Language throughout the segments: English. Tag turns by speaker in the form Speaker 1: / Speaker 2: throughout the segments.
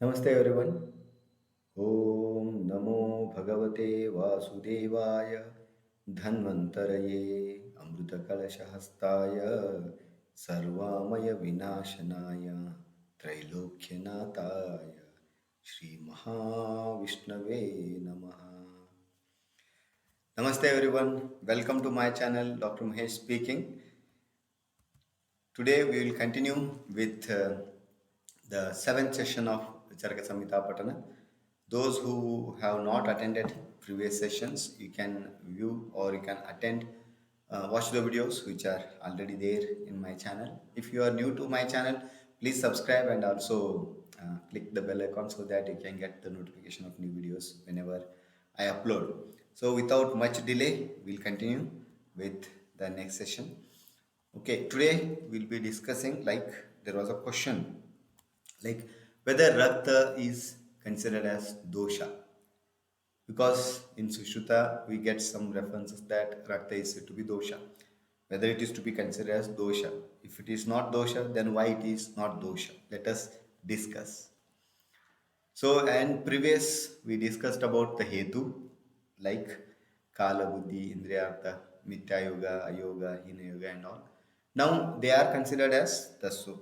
Speaker 1: Namaste everyone. Om Namo Bhagavate Vasudevaya Dhanvantaraya Amrutakalashahastaya Sarvamaya Vinashanaya Trailokyanataya Shri Mahavishnave Namaha. Namaste everyone. Welcome to my channel. Dr. Mahesh speaking. Today we will continue with the seventh session of Charaka Samhita Patana. Those who have not attended previous sessions, you can view or you can attend, watch the videos which are already there in my channel. If you are new to my channel, please subscribe and also click the bell icon so that you can get the notification of new videos whenever I upload. So without much delay, we'll continue with the next session. Okay, today we'll be discussing, like, there was a question like whether Rakta is considered as dosha, because in Sushruta we get some references that Rakta is said to be dosha. Whether it is to be considered as dosha. If it is not dosha, then why it is not dosha? Let us discuss. So, and previous we discussed about the hetu, like Kala Buddhi, Indriyartha, Mithya Yoga, Ayoga, Hina Yoga, and all. Now they are considered as the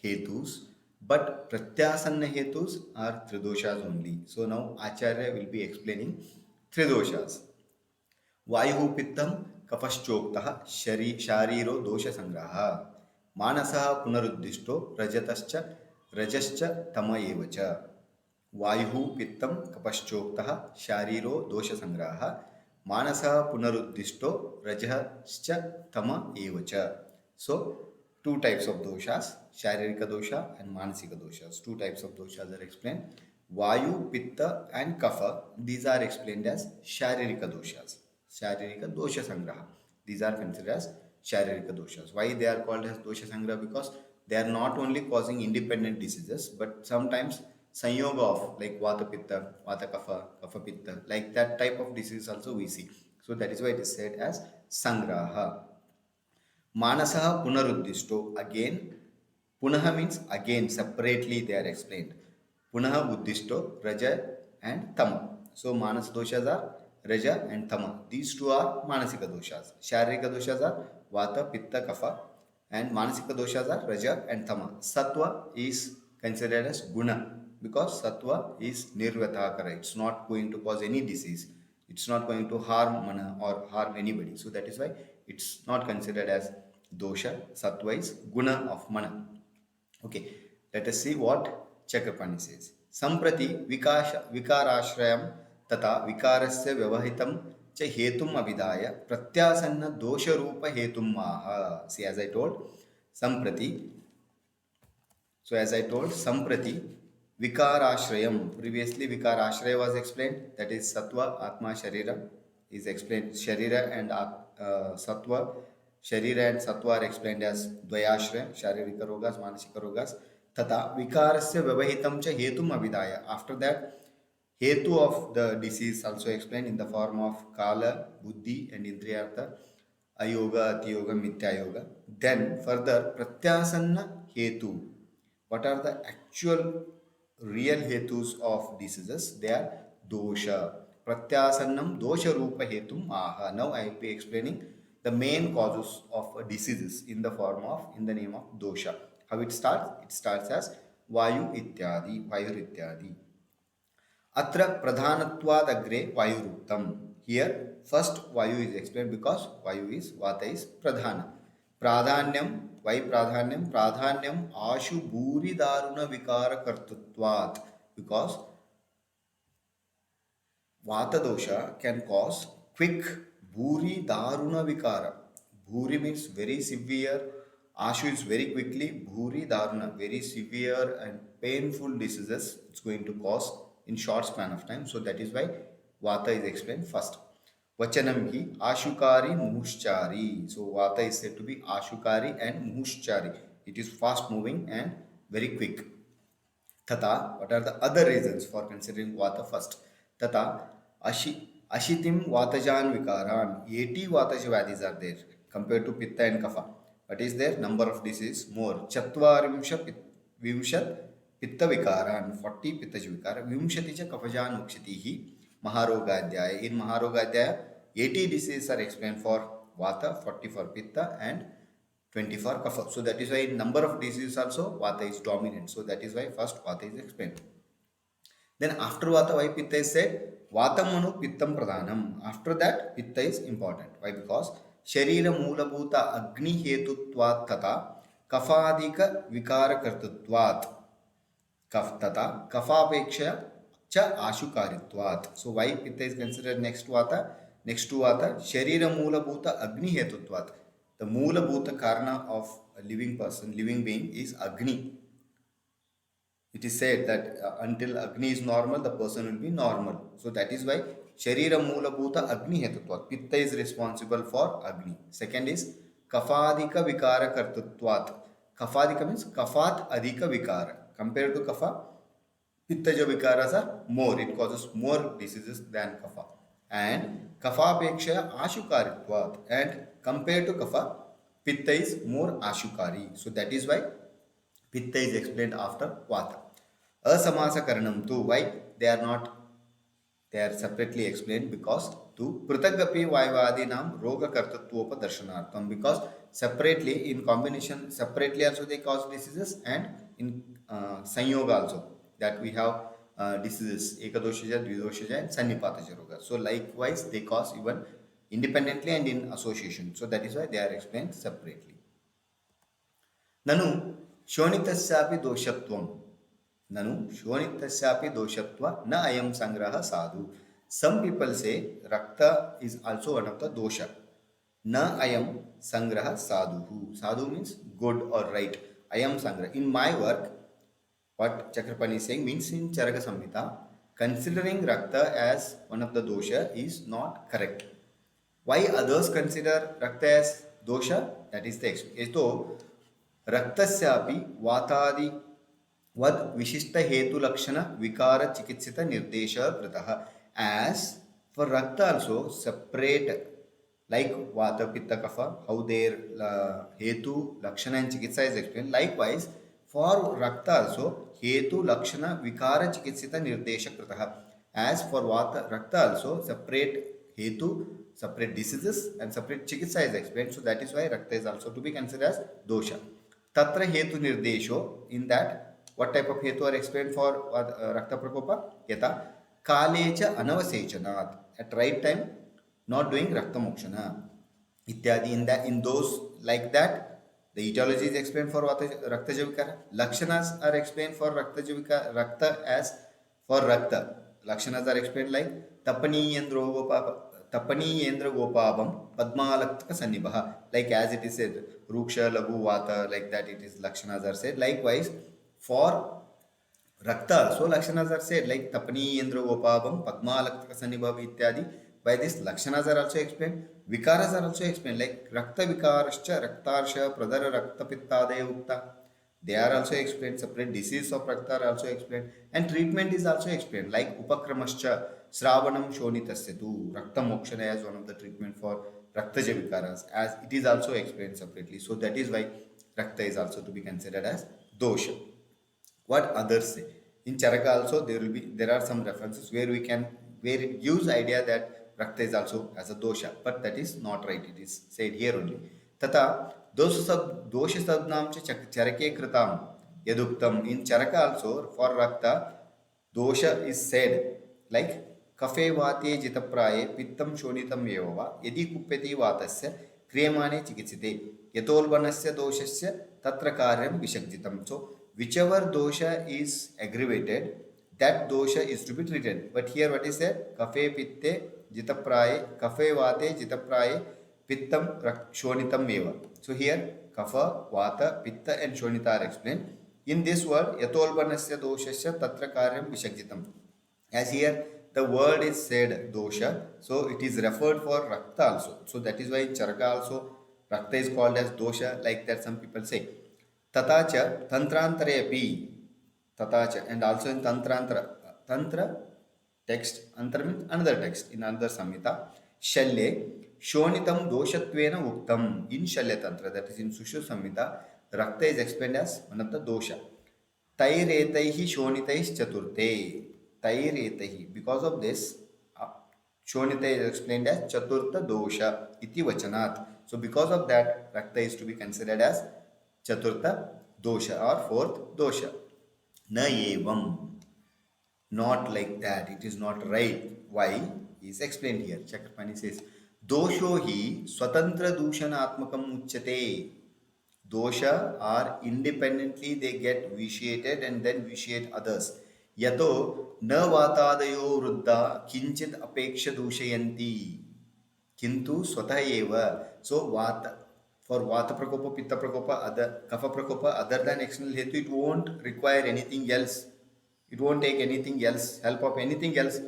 Speaker 1: hetus, but Pratyasanna hetus are Tridoshas only. So now Acharya will be explaining Tridoshas. वायु पित्तम कफश्चोक्तः शारीरो दोष संग्रह मानसः पुनरुद्दिष्टो रजतश्च रजश्च तम एव च वायु पित्तम कफश्चोक्तः शारीरो दोष संग्रह मानसः पुनरुद्दिष्टो रजश्च तम एव च. So two types of doshas, sharirika dosha and manasika doshas. Two types of doshas are explained. Vayu, pitta and kapha, these are explained as sharirika doshas. Sharirika dosha sangraha. These are considered as sharirika doshas. Why they are called as dosha sangraha? Because they are not only causing independent diseases, but sometimes sanyoga of, like vata pitta, vata kapha, kapha pitta, like that type of disease also we see. So that is why it is said as sangraha. Manasah Punaruddhishto, again. Punaha means again, separately they are explained. Punaha Buddhishto, Raja and Tama. So Manas doshas are Raja and Tama. These two are Manasika doshas. Sharika doshas are Vata, Pitta, Kapha, and Manasika doshas are Raja and Tama. Sattva is considered as Guna because Sattva is Nirvatakara. It's not going to cause any disease. It's not going to harm mana or harm anybody. So that is why it's not considered as dosha. Sattva is guna of mana. Okay, let us see what Chakrapani says. Samprati vikarashrayam tata vikarasya vyavahitam cha hetum abhidaya pratyasanna dosha rupa hetum maha. See, as I told, samprati. So as I told, samprati vikarashrayam. Previously vikarashraya was explained. That is sattva, atma, sharira is explained. Sharira and sattva. Sharira and sattva are explained as dvayashraya, sharirika rogas, manasika rogas. Tata vikarasya vyavahitam cha hetum abhidaya. After that, hetu of the disease also explained in the form of kala, buddhi and indriyartha, ayoga, atiyoga, mithya yoga. Then further pratyasanna hetu. What are the actual real hetus of diseases? They are dosha. Pratyasannam dosha rupa hetum aha. Now I will be explaining the main causes of diseases in the form of, in the name of dosha. How it starts? It starts as vayu ityadi, vayu ityadi. Atra pradhanatvad agre vayuruktam. Here first vayu is explained because vayu is, vata is pradhana. Pradhanyam, why pradhanyam? Pradhanyam ashu bhuri daruna vikara kartutvat. Because vata dosha can cause quick bhuri daruna vikara. Bhuri means very severe. Ashu is very quickly. Bhuri daruna, very severe and painful diseases it's going to cause in short span of time. So that is why vata is explained first. Vachanam hi ashukari muhushchari. So vata is said to be ashukari and muhushchari. It is fast moving and very quick. Tata, what are the other reasons for considering vata first? Tata, ashitim vatajan vikaran. 80 vataja vadis are there compared to pitta and kapha. What is there? Number of disease more. Chatvarimsha vimshat pittavikara, 40 pittajavikara, vimshati cha kafajan ukshitihi, Maharogadhyaya. In Maharogadhyaya, 80 diseases are explained for Vata, 40 for Pitta, and 20 for Kapha. So that is why in number of diseases also Vata is dominant. So that is why first Vata is explained. Then after Vata, why Pitta is said? Vatamanu Pittam Pradhanam. After that, Pitta is important. Why? Because Sharira Moolabhuta Agni Hetutvat Tata Kafadika Vikara Kartutvat Kaf Tata Kafapeksha Cha Ashukaritvat. So why Pitta is considered next Vata? Next to Vata, Sharira Moolabhuta Agni Hetutvat. The Moolabhuta Karna of a living person, living being is Agni. It is said that until Agni is normal, the person will be normal. So that is why Sharira Moola Bhuta Agni Hetutvat. Pitta is responsible for Agni. Second is Kafadika Vikara Kartutvat. Kafadika means Kafat Adhika Vikara. Compared to Kafa, Pittaja Vikaras are more. It causes more diseases than Kafa. And Kafa Peksha Ashukaritvat. And compared to Kafa, Pitta is more Ashukari. So that is why Pitta is explained after Vata. Asamasa Karanam too. Why they are not? They are separately explained because to Pritagapi Vaivadinam Roga Kartatvopa Darshanartham. Because separately, in combination, separately also they cause diseases, and in Sanyoga also that we have diseases Ekadoshaja, Dvidoshaja, and Sannipataja Roga. So likewise, they cause even independently and in association. So that is why they are explained separately. Nanu शोणितस्यापि दोषत्वं ननु शोणितस्यापि दोषत्व न अयम संग्रह साधु. Some people say rakta is also one of the dosha. Na ayam sangraha sadhu. Sadhu means good or right. Ayam sangraha. In my work, what Chakrapani is saying means in Charaka Samhita, considering rakta as one of the dosha is not correct. Why others consider rakta as dosha? That is the explanation. So, रक्तस्यापि वातादि वद विशिष्ट हेतु लक्षण विकार चिकित्सित निर्देश कृतः. As for rakta also separate like vata pitta kapha, how their hetu lakshana and chikitsa is explained. Likewise for rakta also hetu lakshana vikara chikitsita nirdesha kritah. As for vata rakta also separate hetu, separate diseases, and separate chikitsa is explained. So that is why rakta is also to be considered as dosha. Tatra hetu nirdesho. In that, what type of hetu are explained for rakta prakopa? Yata kalecha anavasechanat. At right time, not doing rakta mokshana. Ityadi. In those like that, the etiology is explained for rakta javikara. Lakshanas are explained for rakta javikara. Rakta as for rakta. Lakshanas are explained like tapaniyendro gopapa. Tapaniyendra gopabam padmalaktaka sannibaha. Like as it is said, ruksha lagu vata, like that it is lakshanas are said. Likewise, for rakta, so lakshanas are said like tapaniyendra gopabam padmalaktaka sannibaha ityadi. By this, lakshanas are also explained. Vikaras are also explained like rakta vikarascha raktarsha pradara rakta pittade ukta. They are also explained. Separate disease of rakta are also explained, and treatment is also explained like upakramascha Sravanam Shonitasya tu Rakta Mokshana as one of the treatment for Raktaja Vikaras, as it is also explained separately. So that is why Rakta is also to be considered as dosha. What others say? In Charaka also there are some references where it gives idea that Rakta is also as a dosha, but that is not right. It is said here only. Tata dosha sabnam charake kritam yaduktam. In Charaka also for Rakta dosha is said like कफे वाते जितप्राये पित्तं शोणितं एव वा यदि कुप्यति वातस्य क्रियमाणे चिकित्सिते यतोल्बणस्य दोषस्य तत्र कार्यं विसर्जितं. So whichever dosha is aggravated, that dosha is to be treated. But here what is said? Kafe pitte jitapraye, kafe vate jitapraye pittam shonitam eva. So here kafa, vata, pitta and shonita are explained. In this word, yatolbanasya doshasya tatra karyam visagjitam. As here the word is said dosha, so it is referred for rakta also. So that is why in Charaka also rakta is called as dosha, like that some people say. Tatacha tantrantare api. Tatacha, and also in tantra text, antra means another text in another samhita. Shalye shonitam doshatvena uktam. In Shalya tantra, that is in Sushru samhita, rakta is explained as one of the dosha. तैरेतैः शोणितैश्चतुर्थे. Tairetaihi. Because of this, Shonita is explained as Chaturtha dosha iti vachanat. So because of that, Rakta is to be considered as Chaturtha dosha or fourth dosha. Na evam. Not like that. It is not right. Why? Is explained here. Chakrapani says, Dosho hi swatantra dushanatmakam uchyate. Dosha are independently they get vitiated and then vitiate others. Yato na vatadayo vruddha kinchit apeksha dushayanti. Kintu swatah eva. So vata, for vata prakopa, pitta prakopa, other kapha prakopa, other than external hetu, it won't require anything else. It won't take anything else, help of anything else.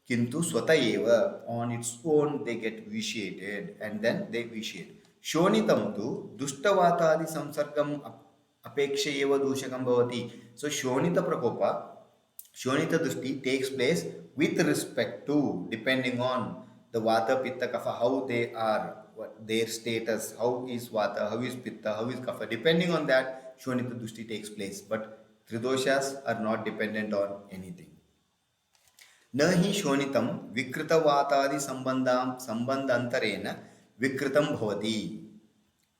Speaker 1: Kintu swata eva, on its own they get vitiated and then they vitiate. Shonitam tu duštavātādi samsargam apeksha eva dushakam bhavati. So shonita prakopa, shonita dushti takes place with respect to, depending on the vata, pitta, kapha, how they are, what their status, how is vata, how is pitta, how is kapha. Depending on that, shonita dushti takes place. But tridoshas are not dependent on anything. न हि शोणितं विकृतवातादि संबंधांतरेण विकृतं भवति.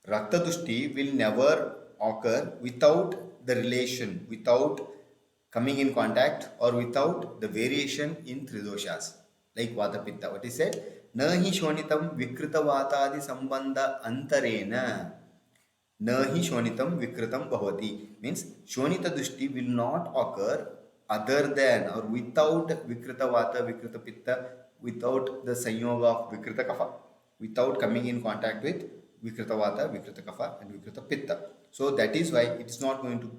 Speaker 1: Raktadrushti will never occur without the relation, without coming in contact or without the variation in tridoshas. Like Vata Pitta, what is said? Nahi shonitam vikrita vatadi sambandha antarena. Nahi shonitam vikritam bhavati. Means shonita drushti will not occur other than or without vikrita vata, vikrita pitta, without the sanyoga of vikrita kapha, without coming in contact with vikrita vata, vikrita kapha and vikrita pitta. So that is why it is not going to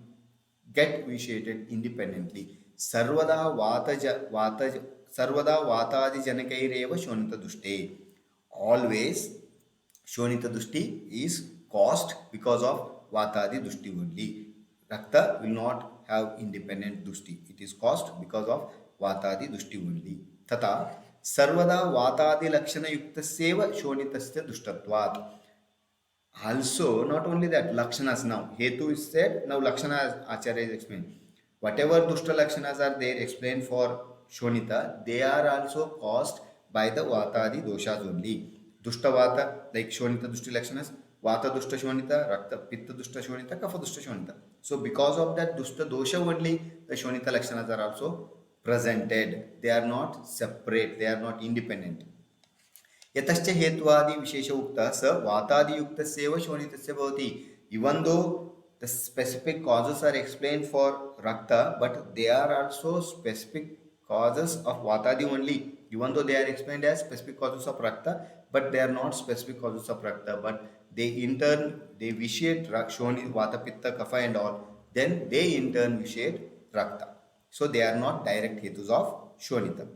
Speaker 1: get vitiated independently. Sarvada vatadi janakaireva shonita dushte. Always shonita dushti is caused because of vatadi dushti only. Rakta will not have independent dushti. It is caused because of vatadi dushti only. Tata sarvada vatadi lakshana yuktaseva shonitasya dushtatvat. Also, not only that, lakshanas now. Hetu is said, now lakshanas Acharya is explained. Whatever dushta lakshanas are there explained for Shonita, they are also caused by the vatadi doshas only. Dushta vata, like Shonita dushti lakshanas, vata dushta Shonita, rakta pitta dushta Shonita, kapha dushta Shonita. So because of that dushta dosha only, the Shonita lakshanas are also presented. They are not separate, they are not independent. यतश्च हेत्वादि विशेष उक्तः स वातादि युक्तस्यैव शोणितस्य भवति. Even though the specific causes are explained for rakta, but they are also specific causes of vatadi only. Even though they are explained as specific causes of rakta, but they are not specific causes of rakta. But they in turn they vitiate shoni, vata, pitta, kapha and all. Then they in turn vitiate rakta. So they are not direct hetus of shonita.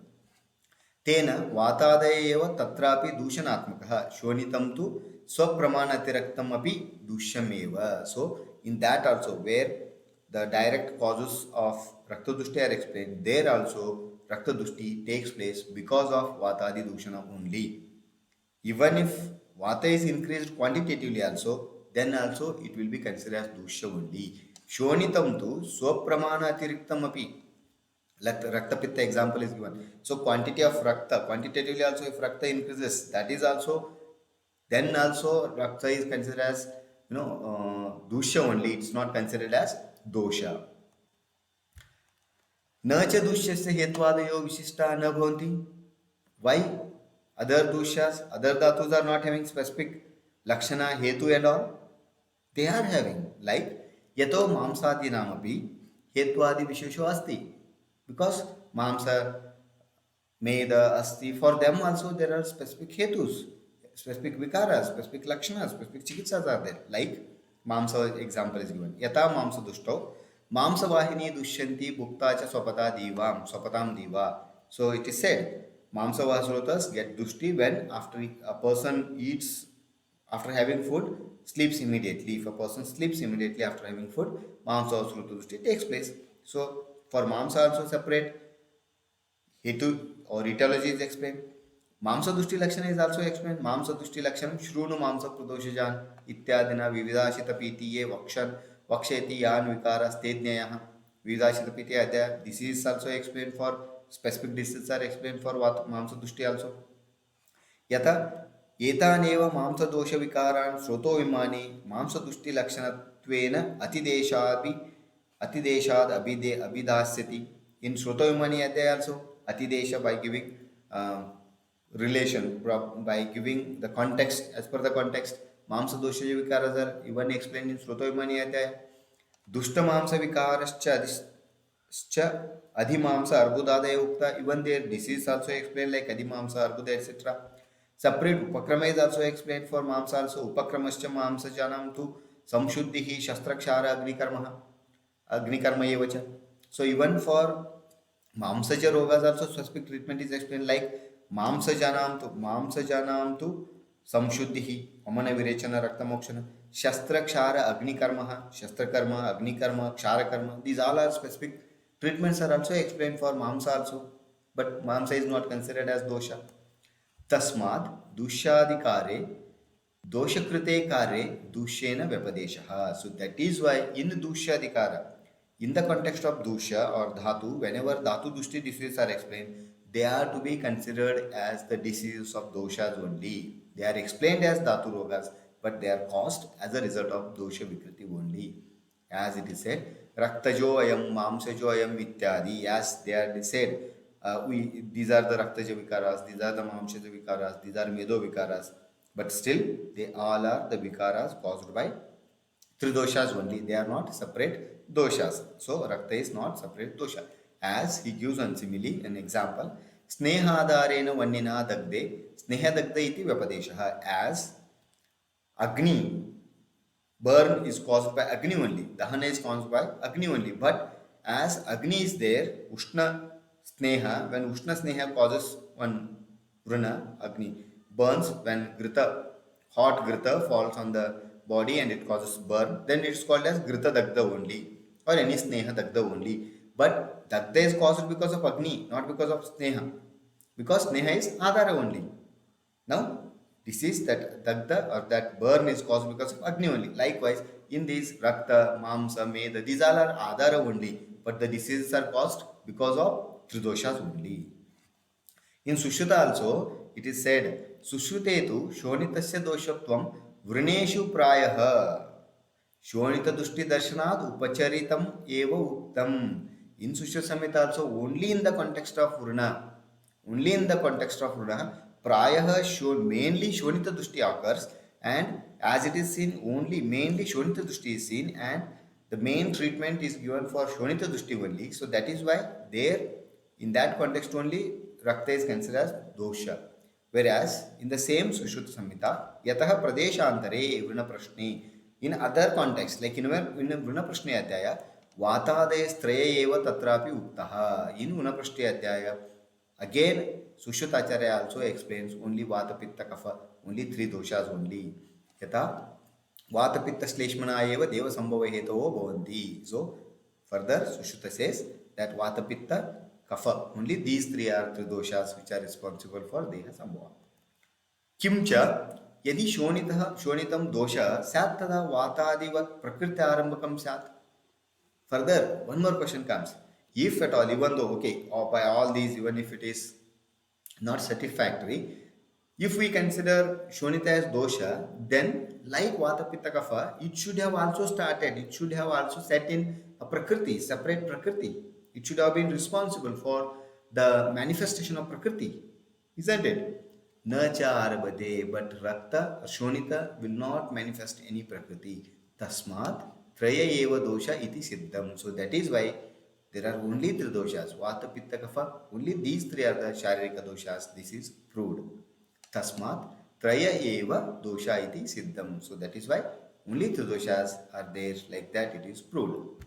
Speaker 1: तेन वातादय एव तत्रापि दूषणात्मकः. शोणितं तु स्वप्रमाण अतिरक्तम् अपि दूष्यमेव. So in that also where the direct causes of raktadushti are explained, there also raktadushti takes place because of vatadi dushana only. Even if vata is increased quantitatively also, then also it will be considered as dushya only. Shonitam tu swapramana atiriktam api. Rakta pitta example is given. So quantity of rakta, quantitatively also if rakta increases, that is also, then also rakta is considered as dusha only. It's not considered as dosha. Na cha dushyasya hetvadayo vishishta na bhavanti. Why? Other dushas, other dhatus are not having specific lakshana, hetu and all. They are having. Like yato mamsadi namapi hetvadi vishesho asti. Because mamsa, meda, asti, for them also there are specific hetus, specific vikaras, specific lakshanas, specific chikitsas are there. Like mamsa example is given. Yata mamsa dushto, mamsa vahini dushyanti bhukta cha swapatam diva. So it is said, mamsa vasrotas get dushti when after a person eats, after having food, sleeps immediately. If a person sleeps immediately after having food, mamsa vasrota dushti takes place. So for mamsa also separate hetu or etiology is explained. Mamsa dushti lakshana is also explained. Mamsa dushti lakshanam shrunu mamsa pradoshajan ityadina vividashita pitiye vaksheti yan vikaras tednyayaha. Vidashita Piti Adhyaya. This is also explained for specific diseases are explained for what Mamsa Dushti also. यथा एतानेव मांसदोषविकारान् श्रोतो विमानि मांसदुष्टिलक्षणत्वेन अतिदेशाद् अभिधास्यति. In Shroto Vimani Adhyaya also, Atidesha by giving relation, by giving the context, as per the context. Mamsa dosha vikaras are even explained in Shroto Vimani Adhyaya. Dushta mamsa vikarascha adhimamsa arbudadaya ukta. Even their disease also explained like adhimamsa, arbuda, etc. Separate upakrama is also explained for mamsa also. Upakramascha mamsa janam tu samshuddhihi shastrakshara agnikarma evacha. So even for Mamsaja rogas also specific treatment is explained like Mamsajanam tu samshuddhihi amana virechana rakta mokshana shastra kshara agni karma kshara karma. These all are specific treatments are also explained for Mamsa also, but Mamsa is not considered as dosha. Tasmad dushadikare doshakrite kare dushena vyapadeshaha. So that is why in dushadikara, in the context of dusha or dhatu, whenever dhatu dushti diseases are explained, they are to be considered as the diseases of doshas only. They are explained as dhatu rogas, but they are caused as a result of dosha vikriti only. As it is said, raktajo ayam, mamsajo ayam ityadi. As they are said, these are the raktaja vikaras, these are the mamsaja vikaras, these are medo vikaras. But still, they all are the vikaras caused by tridoshas only. They are not separate doshas. So rakta is not separate dosha. As he gives one simile, an example, snehadharena vannina dagde sneha dagda iti vyapadeshaha. As agni, burn is caused by agni only, dahana is caused by agni only. But as agni is there, ushna sneha, when ushna sneha causes one vruna, agni burns, when grita, hot grita falls on the body and it causes burn, then it's called as grita dagda only, or any sneha dagda only. But dagda is caused because of agni, not because of sneha, because sneha is adhara only. Now this is that dagda or that burn is caused because of agni only. Likewise, in these rakta, mamsa, meda, these all are adhara only, but the diseases are caused because of tridoshas only. In Sushruta also, it is said, Sushrutetu shonitasya doshatvam vruneshu prayaha shonita dushti darshanad upacharitam eva uktam. In Sushruta Samhita also, only in the context of vruna, prayaha mainly shonita dushti occurs, and as it is seen, only mainly shonita dushti is seen, and the main treatment is given for shonita dushti only. So that is why there, in that context only, rakta is considered as dosha. Whereas in the same Sushruta Samhita, yataha pradeshantare vruna prashne, in other contexts, like in vruna prashne adhyaya, vatadaya straya eva tatrapi uktaha. In vruna prashne adhyaya, again Sushruta Acharya also explains only vata pitta kapha, only three doshas only. Yata vata pitta shleshmana eva deva sambhava hetovo bhavanti. So further Sushruta says that vata pitta kapha, only these three are three doshas which are responsible for deha sambhava. Kimcha यदि शोणितं दोष स्यात् तदा वातादिवत् प्रकृति आरंभकम स्यात्. Further, one more question comes. If at all, even though, okay, or by all these, even if it is not satisfactory, if we consider Shonita as dosha, then like Vata Pitta Kapha, it should have also started, it should have also set in a Prakriti, separate Prakriti. It should have been responsible for the manifestation of Prakriti, isn't it? Nacha arabade, but Rakta, Shonita will not manifest any Prakriti. Tasmat, Traya eva dosha iti siddham. So that is why there are only three doshas. Vata, Pitta, Kapha. Only these three are the Sharirika doshas. This is proved. Tasmat, Traya eva dosha iti siddham. So that is why only three doshas are there. Like that it is proved.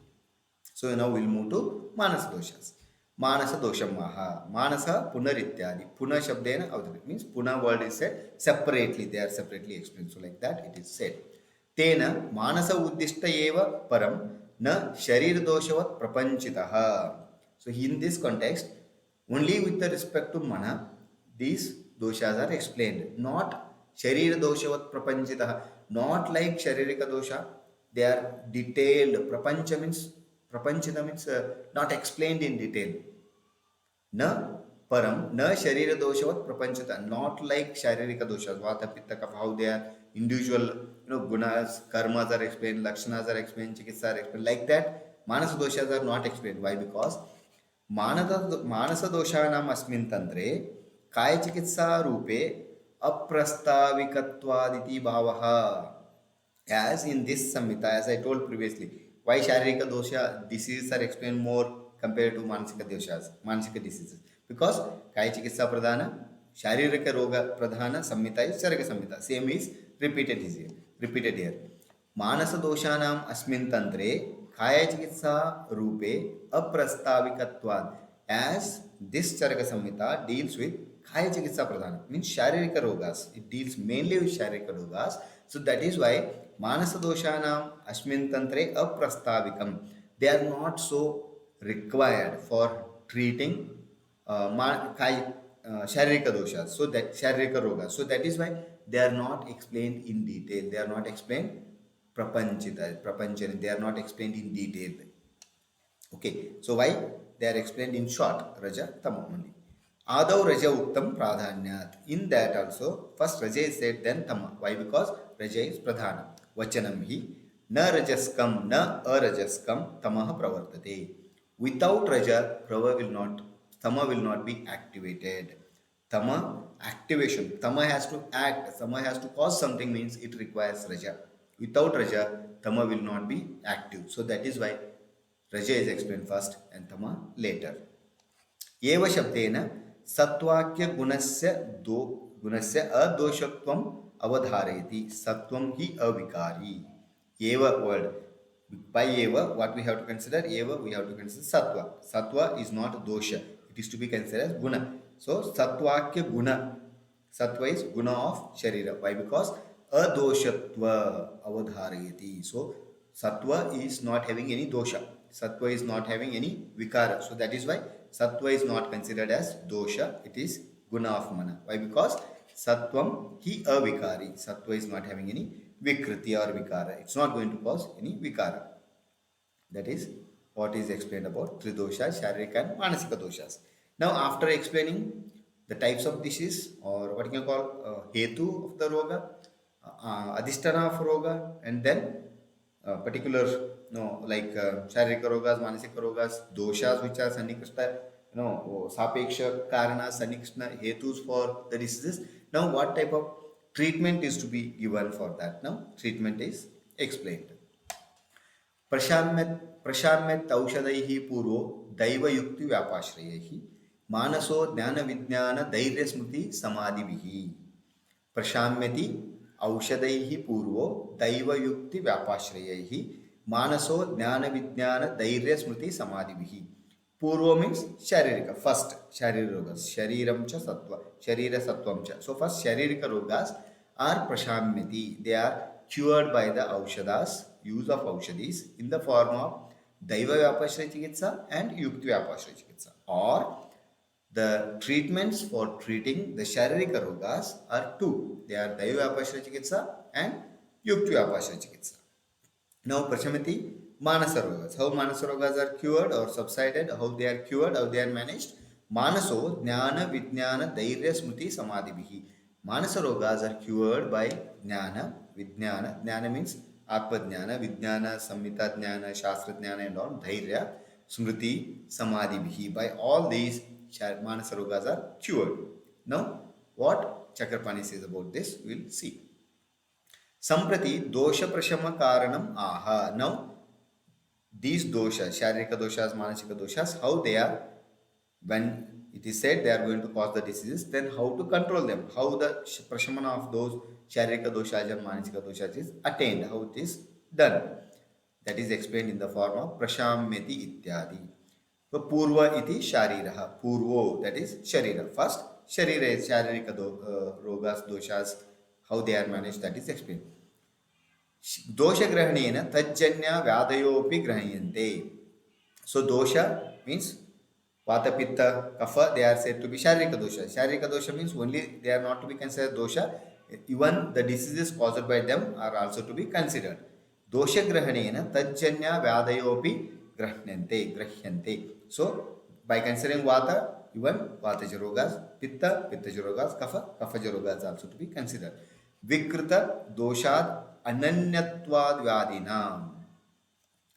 Speaker 1: So now we'll move to Manasa doshas. Manasa dosham maha. Manasa punarityadi. Puna shabdena avadhati. Means Puna word is said separately. They are separately explained. So like that it is said. Tena manasa uddishta eva param na sharir doshavad prapanchitaha. So in this context, only with the respect to mana, these doshas are explained. Not sharir doshavat prapanchitaha. Not like sharirika dosha. They are detailed. Prapancha means Prapanchita means not explained in detail. Na param, na sharira doshavat prapanchata, not like sharirika doshas, vata, pitta, kapha, how they are individual, gunas, karmas are explained, lakshanas are explained, chikitsa are explained. Like that, manasa doshas are not explained. Why? Because manasa doshanam asmin tantre, kaya chikitsa rupe, अप्रस्ताविकत्वादिति भावः. As in this samhita, as I told previously, why sharika dosha diseases are explained more compared to manasika doshas, manasika diseases? Because kaya chikitsa pradhana, sharirika roga pradhana samhita is charaka samhita. Same is repeated here. Manasa doshanam asmin tantre kaya chikitsa rupe aprastavikatvad. As this charaka samhita deals with kaya chikitsa pradhana, means sharirika rogas. It deals mainly with sharirika rogas. So that is why manasa doshanam asmin tantre aprastavikam. They are not so required for treating sharika doshas. So that sharika rogas. So that is why they are not explained in detail. They are not explained prapanchita. They are not explained in detail. Okay, so why they are explained in short? Raja, Tama only. Adav Raja Uttam Pradhanyat. In that also, first Raja is said, then Tama. Why? Because Raja is Pradhana. Vachanam hi na rajaskam na arajaskam tamaha pravartate. Without Raja, Tama will not be activated. Tama, activation. Tama has to act. Tama has to cause something, means it requires Raja. Without Raja, Tama will not be active. So that is why Raja is explained first and Tama later. Eva Shabdena Satwakya Gunasya Adoshakvam Avadharayati. Satvam hi avikari. Eva word. By Eva, what we have to consider? Eva, we have to consider Satwa. Satwa is not dosha. It is to be considered as guna. So Satwakya Guna. Satwa is guna of Sharira. Why? Because adoshatva avadharayati. So Satwa is not having any dosha. Sattva is not having any vikara. So that is why Sattva is not considered as dosha. It is guna of mana. Why? Because Sattvam hi avikari. Sattva is not having any vikriti or vikara. It's not going to cause any vikara. That is what is explained about Tridosha, Sharika and Manasika doshas. Now after explaining the types of disease, or what you can call hetu of the roga, adhisthana of roga, and then particular like sharika rogas, manasika rogas, doshas which are sannikrishta, sapeksha karanas, sannikrishta hetus for the diseases. Now what type of treatment is to be given for that? Now treatment is explained. प्रशाम्यत औषधैः पूर्वो दैवयुक्ति व्यापाश्रयैः मानसो ज्ञान विज्ञान धैर्य स्मृति समाधिभिः. प्रशाम्यति औषधैः पूर्वो दैवयुक्ति व्यापाश्रयैः मानसो ज्ञान विज्ञान धैर्य स्मृति समाधिभिः. पूर्व means sharirika, first sharira rogas, shariram cha sattva, sharira sattvam cha. So first sharirika rogas are prashamyati. They are cured by the aushadas, use of aushadis in the form of daiva vyapashraya chikitsa and yukti vyapashraya chikitsa. Or the treatments for treating the sharirika rogas are two. They are daiva vyapashraya chikitsa and yukti vyapashraya chikitsa. Now prashamati manasa rogas. How manasa rogas are cured or subsided, how they are cured, how they are managed. Manaso jnana vijnana dhairya smriti samadhibihi. Manasa rogas are cured by jnana, vijnana. Jnana means atma jnana, vijnana, samhita jnana, shastra jnana and all. Dhairya, smriti, samadhibihi. By all these, manasa rogas are cured. Now, what Chakrapani says about this, we will see. Samprati dosha prashama karanam aha. Now, these doshas, sharika doshas, manasika doshas, how they are, when it is said they are going to cause the diseases, then how to control them, how the prashamana of those sharika doshas and manasika doshas is attained, how it is done. That is explained in the form of prashamyati ityadi. So purva iti shariraha. Purvo, that is sharira. First, sharira is sharirika rogas, doshas, how they are managed, that is explained. Dosha grahanena tajjanya vyadayopi grahanyante. So dosha means vata, pitta, kapha, they are said to be sharika dosha. Sharika dosha means only they are not to be considered dosha. Even the diseases caused by them are also to be considered. Dosha grahanena tajjanya vyadayopi grahyante. So by considering vata, even vataja rogas, pitta, pittaja rogas, kapha, kaphaja rogas also to be considered. Vikrita doshad ananyatvad vyadinam.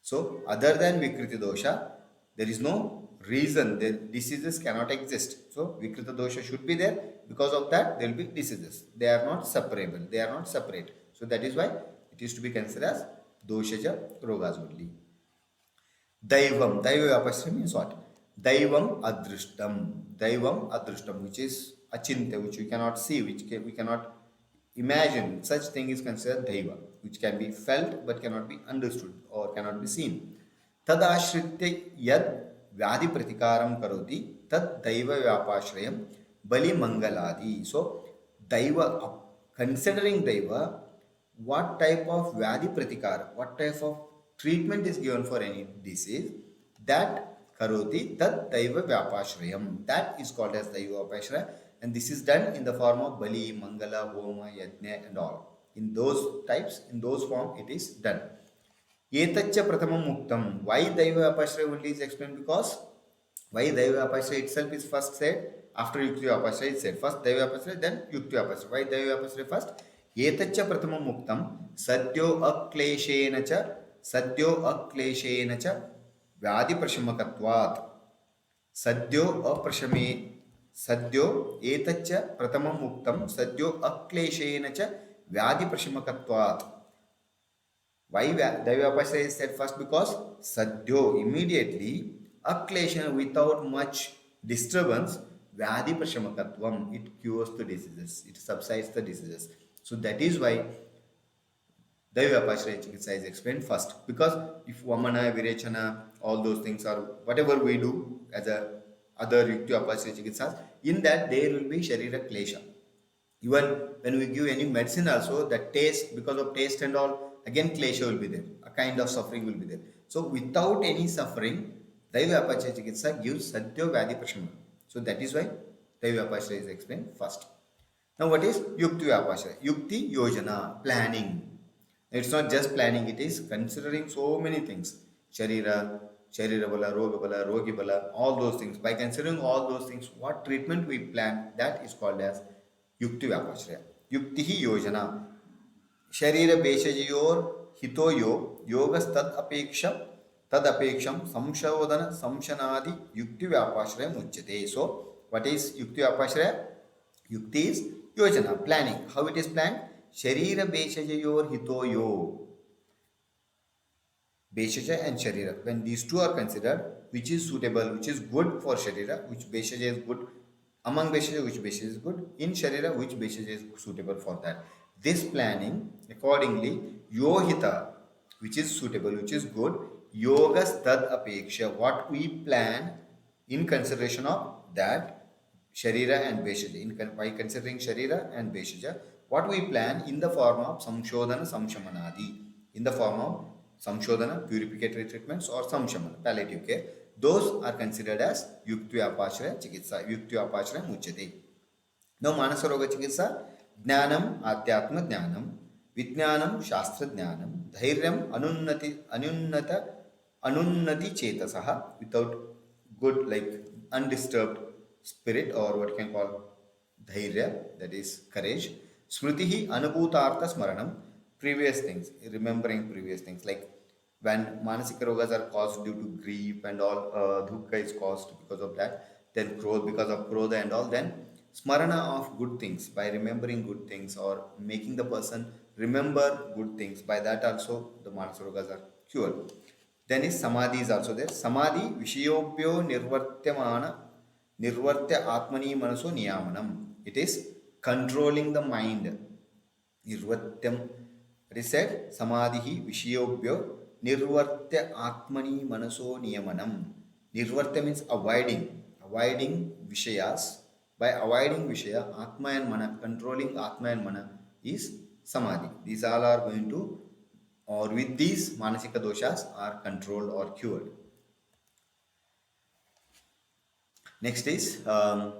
Speaker 1: So, other than Vikriti dosha, there is no reason that diseases cannot exist. So, Vikrita dosha should be there. Because of that, there will be diseases. They are not separable. They are not separate. So, that is why it is to be considered as doshaja rogas only. Daivam. Daiva Vyapashya means what? Daivam adrishtam. Daivam adrishtam, which is achintya, which we cannot see, we cannot imagine. Such thing is considered daiva, which can be felt but cannot be understood or cannot be seen. Tad ashritya yad vyadi pratikaram karoti tad daiva vyapashrayam bali mangaladi. So, daiva, considering daiva, what type of vyadi pratikara, what type of treatment is given for any disease, that karoti tat daiva vyapashrayam, that is called as daiva vyapashraya, and this is done in the form of bali, mangala, homa, yajna and all. In those types, in those form it is done. Etaccha pratamam muktam. Why daiva vyapashraya only is explained? Because why daiva vyapashraya itself is first said, after yukti vyapashraya is said. First daiva vyapashraya, then yukti vyapashraya. Why daiva vyapashraya first? Etaccha pratamam muktam sadyo akleshen cha vyadi prashamakatvat. Sadyo etaccha pratamam muktam sadyo akleshen cha vyadi prashamakatvat. Why Daiva Vyapashraya is said first? Because sadyo, immediately, akleshan, without much disturbance, vyadi prashamakatvam, it cures the diseases, it subsides the diseases. So that is why Daiva Vyapashraya Chikitsa is explained first. Because if Vamana, Virechana, all those things are whatever we do as a other Yukti Vyapashraya Chikitsas, in that there will be Sharira Klesha. Even when we give any medicine also, the taste, because of taste and all, again klesha will be there. A kind of suffering will be there. So without any suffering, Daiva Vyapashraya Chikitsa gives Sadyo Vyadi Prashamana. So that is why Daiva Vyapashraya is explained first. Now what is Yukti Vyapashraya? Yukti Yojana, planning. It's not just planning, it is considering so many things. Sharira bala, rogi bala, all those things. By considering all those things, what treatment we plan, that is called as Yukti Vyapashraya. Yukti hi Yojana. Sharira Beshajiyor hito yogas tad apeksham samshodana samshanadi Yukti Vyapashraya muchyate. So, what is Yukti Vyapashraya? Yukti is Yojana, planning. How it is planned? Sharira Beshajayor hitoyo. Beshaja and Sharira. When these two are considered, which is suitable, which is good for Sharira, which Beshaja is good, among Beshaja, which Beshaja is good, in Sharira, which Beshaja is suitable for that. This planning, accordingly, Yohita, which is suitable, which is good, Yogas Tad Apeksha, what we plan in consideration of that, Sharira and Beshaja. By considering Sharira and Beshaja, what we plan in the form of Samshodana Samshamanadi, in the form of Samshodana, purificatory treatments, or Samshamana, palliative care, those are considered as Yukti Vyapashraya Chikitsa, Yukti Vyapashraya Muchyate. Now, Manasa Roga Chikitsa, Jnanam Adhyatma Jnanam, Vijnanam Shastra Jnanam, Dhairyam Anunnati Chetasaha, without good, like undisturbed spirit, or what you can call Dhairya, that is courage. Smritihi Anubhutartha Smaranam, previous things, remembering previous things, like when Manasika Rogas are caused due to grief and all, Dukkha is caused because of that, then Krodha, because of Krodha and all, then Smarana of good things, by remembering good things or making the person remember good things, by that also the Manasa Rogas are cured. Then is Samadhi is also there. Samadhi Vishayobhyo Nirvartya Atmani Manaso Niyamanam. It is controlling the mind. Nirvatyam. It is said, Samadhi Vishayobhyo Nirvartya Atmani Manaso Niyamanam. Nirvartya means avoiding Vishayas. By avoiding Vishaya, Atma and Mana, controlling Atma and Mana is Samadhi. These all are going to, or with these Manasika doshas are controlled or cured. Next is the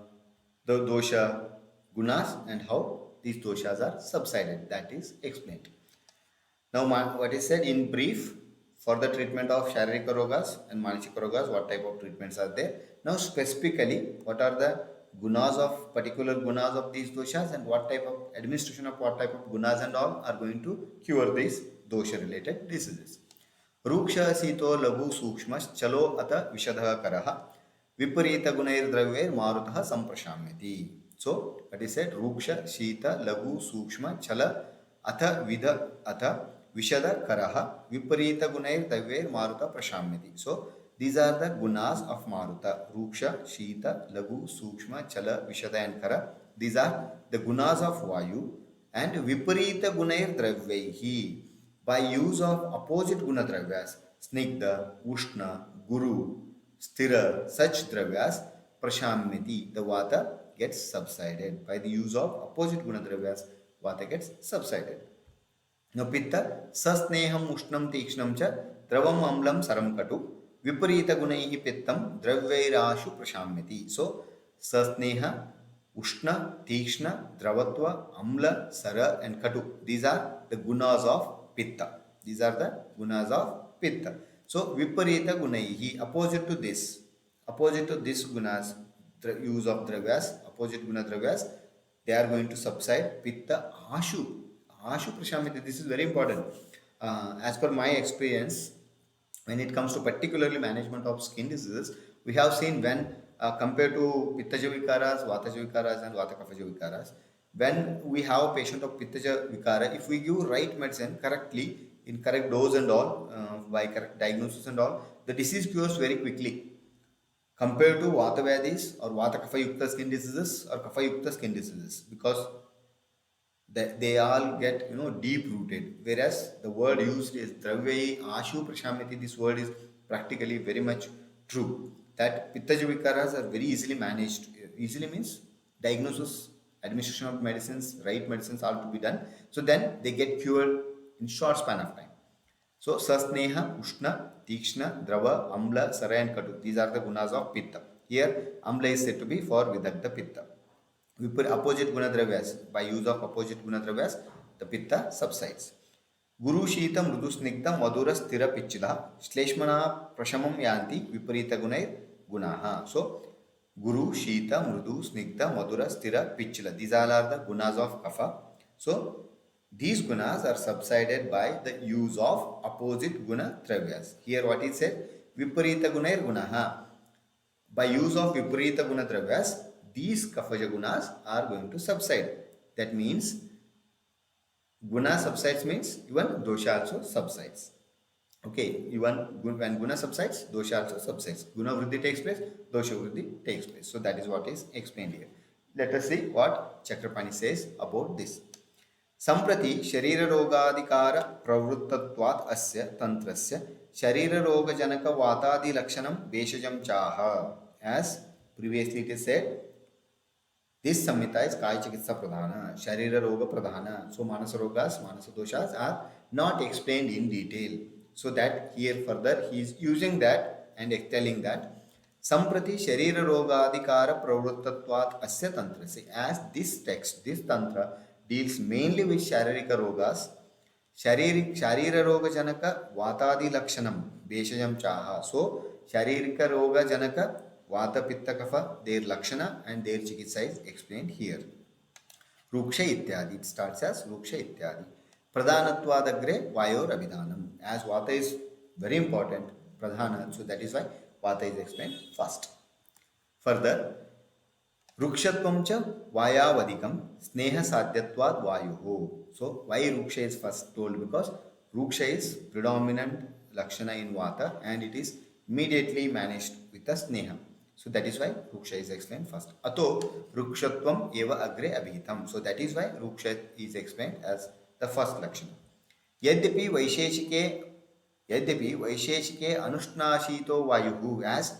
Speaker 1: dosha gunas and how these doshas are subsided. That is explained. Now, what is said in brief, for the treatment of Shararika Rogas and Manasika Rogas, what type of treatments are there. Now specifically, what are the gunas of particular gunas of these doshas and what type of administration of what type of gunas and all are going to cure these dosha related diseases. रूक्ष शीतो लघु सूक्ष्म चलो अत विशदः करः विपरीत गुणैर्द्रव्यैर् मारुतः संप्रशाम्यति. So what is said? रूक्ष शीत लघु सूक्ष्म चल अथ विध अथ विशद करः विपरीत गुणैर्द्रव्यैर् मारुतः प्रशाम्यति. So these are the gunas of Maruta: Ruksha, Shita, Lagu, Sukshma, Chala, Vishada and Kara. These are the gunas of Vayu. And Viparita Gunair Dravyahi, by use of opposite guna dravyas, Snigdha, Ushna, Guru, Sthira, such dravyas, Prashamyati, the Vata gets subsided. By the use of opposite guna dravyas, Vata gets subsided. Now Pitta, Sasneham Ushnam Tikshnam cha Dravam Amlam Saram Katu Viparita Gunaihi Pittam Dravyairashu Prashamyati. So Sasneha, Ushna, Tikshna, Dravatva, Amla, Sara and Katu. These are the gunas of Pitta. These are the gunas of Pitta. So Viparita Gunaihi, opposite to this gunas, use of dravyas, opposite guna dravyas, they are going to subside. Pitta Ashu Prashamyati. This is very important. As per my experience, when it comes to particularly management of skin diseases, we have seen when compared to Pittaja Vikaras, Vataja Vikaras and Vata Kaphaja Vikaras, when we have a patient of Pittaja Vikara, if we give right medicine correctly, in correct dose and all, by correct diagnosis and all, the disease cures very quickly. Compared to Vata Vyadis or Vata Kapha Yukta skin diseases or Kapha Yukta skin diseases, because they all get deep rooted, whereas the word used is Dravyai Ashu Prashamyati. This word is practically very much true, that Pittaja Vikaras are very easily managed. Easily means diagnosis, administration of medicines, right medicines are to be done, so then they get cured in short span of time. So Sasneha, Ushna, Tikshna, Drava, Amla, Sara and Katu, these are the gunas of Pitta. Here Amla is said to be for Vidagdha Pitta. We put opposite guna dravyas. By use of opposite guna dravyas, the Pitta subsides. Guru Shita Mrudu Snigdha Madhura Sthira Pichila Shleshmana Prashamam Yanti Viparita Gunair Gunaha. So Guru Shita Mrudu Snigdha Madhura Sthira Pichila. These all are the gunas of Kapha. So these gunas are subsided by the use of opposite guna dravyas. Here what is said? Viparita Gunair Gunaha. By use of Viparita Guna dravyas, these Kaphaja gunas are going to subside. That means guna subsides means even dosha also subsides. Okay, even when guna subsides, dosha also subsides. Guna vriddhi takes place, dosha vriddhi takes place. So that is what is explained here. Let us see what Chakrapani says about this. Samprati Sharira Rogadikara Pravrutatvat Asya Tantrasya Sharira Roga Janaka Vatadi Lakshanam Veshajam Chaha. As previously it is said, this Samhita is Kaya Chikitsa Pradhana, Sharira Roga Pradhana. So Manasa Rogas, Manasa Doshas are not explained in detail. So that here further he is using that and telling that Samprati Sharira Rogadikara Pravrutatvat Asya Tantra. See, as this text, this Tantra deals mainly with Sharirika Rogas, Sharira Roga Janaka Vatadi Lakshanam Veshajam Chaha. So Sharirika Roga Janaka Vata Pitta Kapha, their Lakshana and their Chikitsa is explained here. Ruksha Ityadi, it starts as Ruksha Ityadi. Pradhanatvad Vayor Abhidanam. As Vata is very important, Pradhana, so that is why Vata is explained first. Further, Rukshatvam cha Vayavadikam Sneha Sadhyatvad Vayuho. So why Ruksha is first told? Because Ruksha is predominant Lakshana in Vata and it is immediately managed with a Sneha. So that is why Ruksha is explained first. Ato Rukshatvam eva agre abhitam. So that is why Ruksha is explained as the first Lakshana. Yadyapi Vaisheshike Anushnashito Vayuhu, as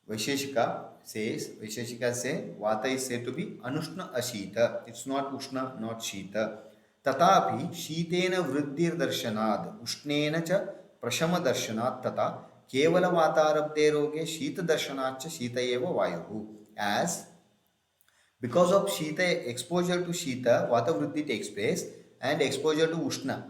Speaker 1: Vaisheshika says, Vaisheshika say Vata is said to be Anushna Ashita. It's not Ushna, not Shita. Tatapi Shitena Vriddhir Darshanad Ushnena cha Prashama Darshanad Tata Kevala Vatarabde Roge Shita Darshanach Shita Eva Vayuhu. As because of Shita, exposure to Shita, Vata Vriddhi takes place, and exposure to Ushna,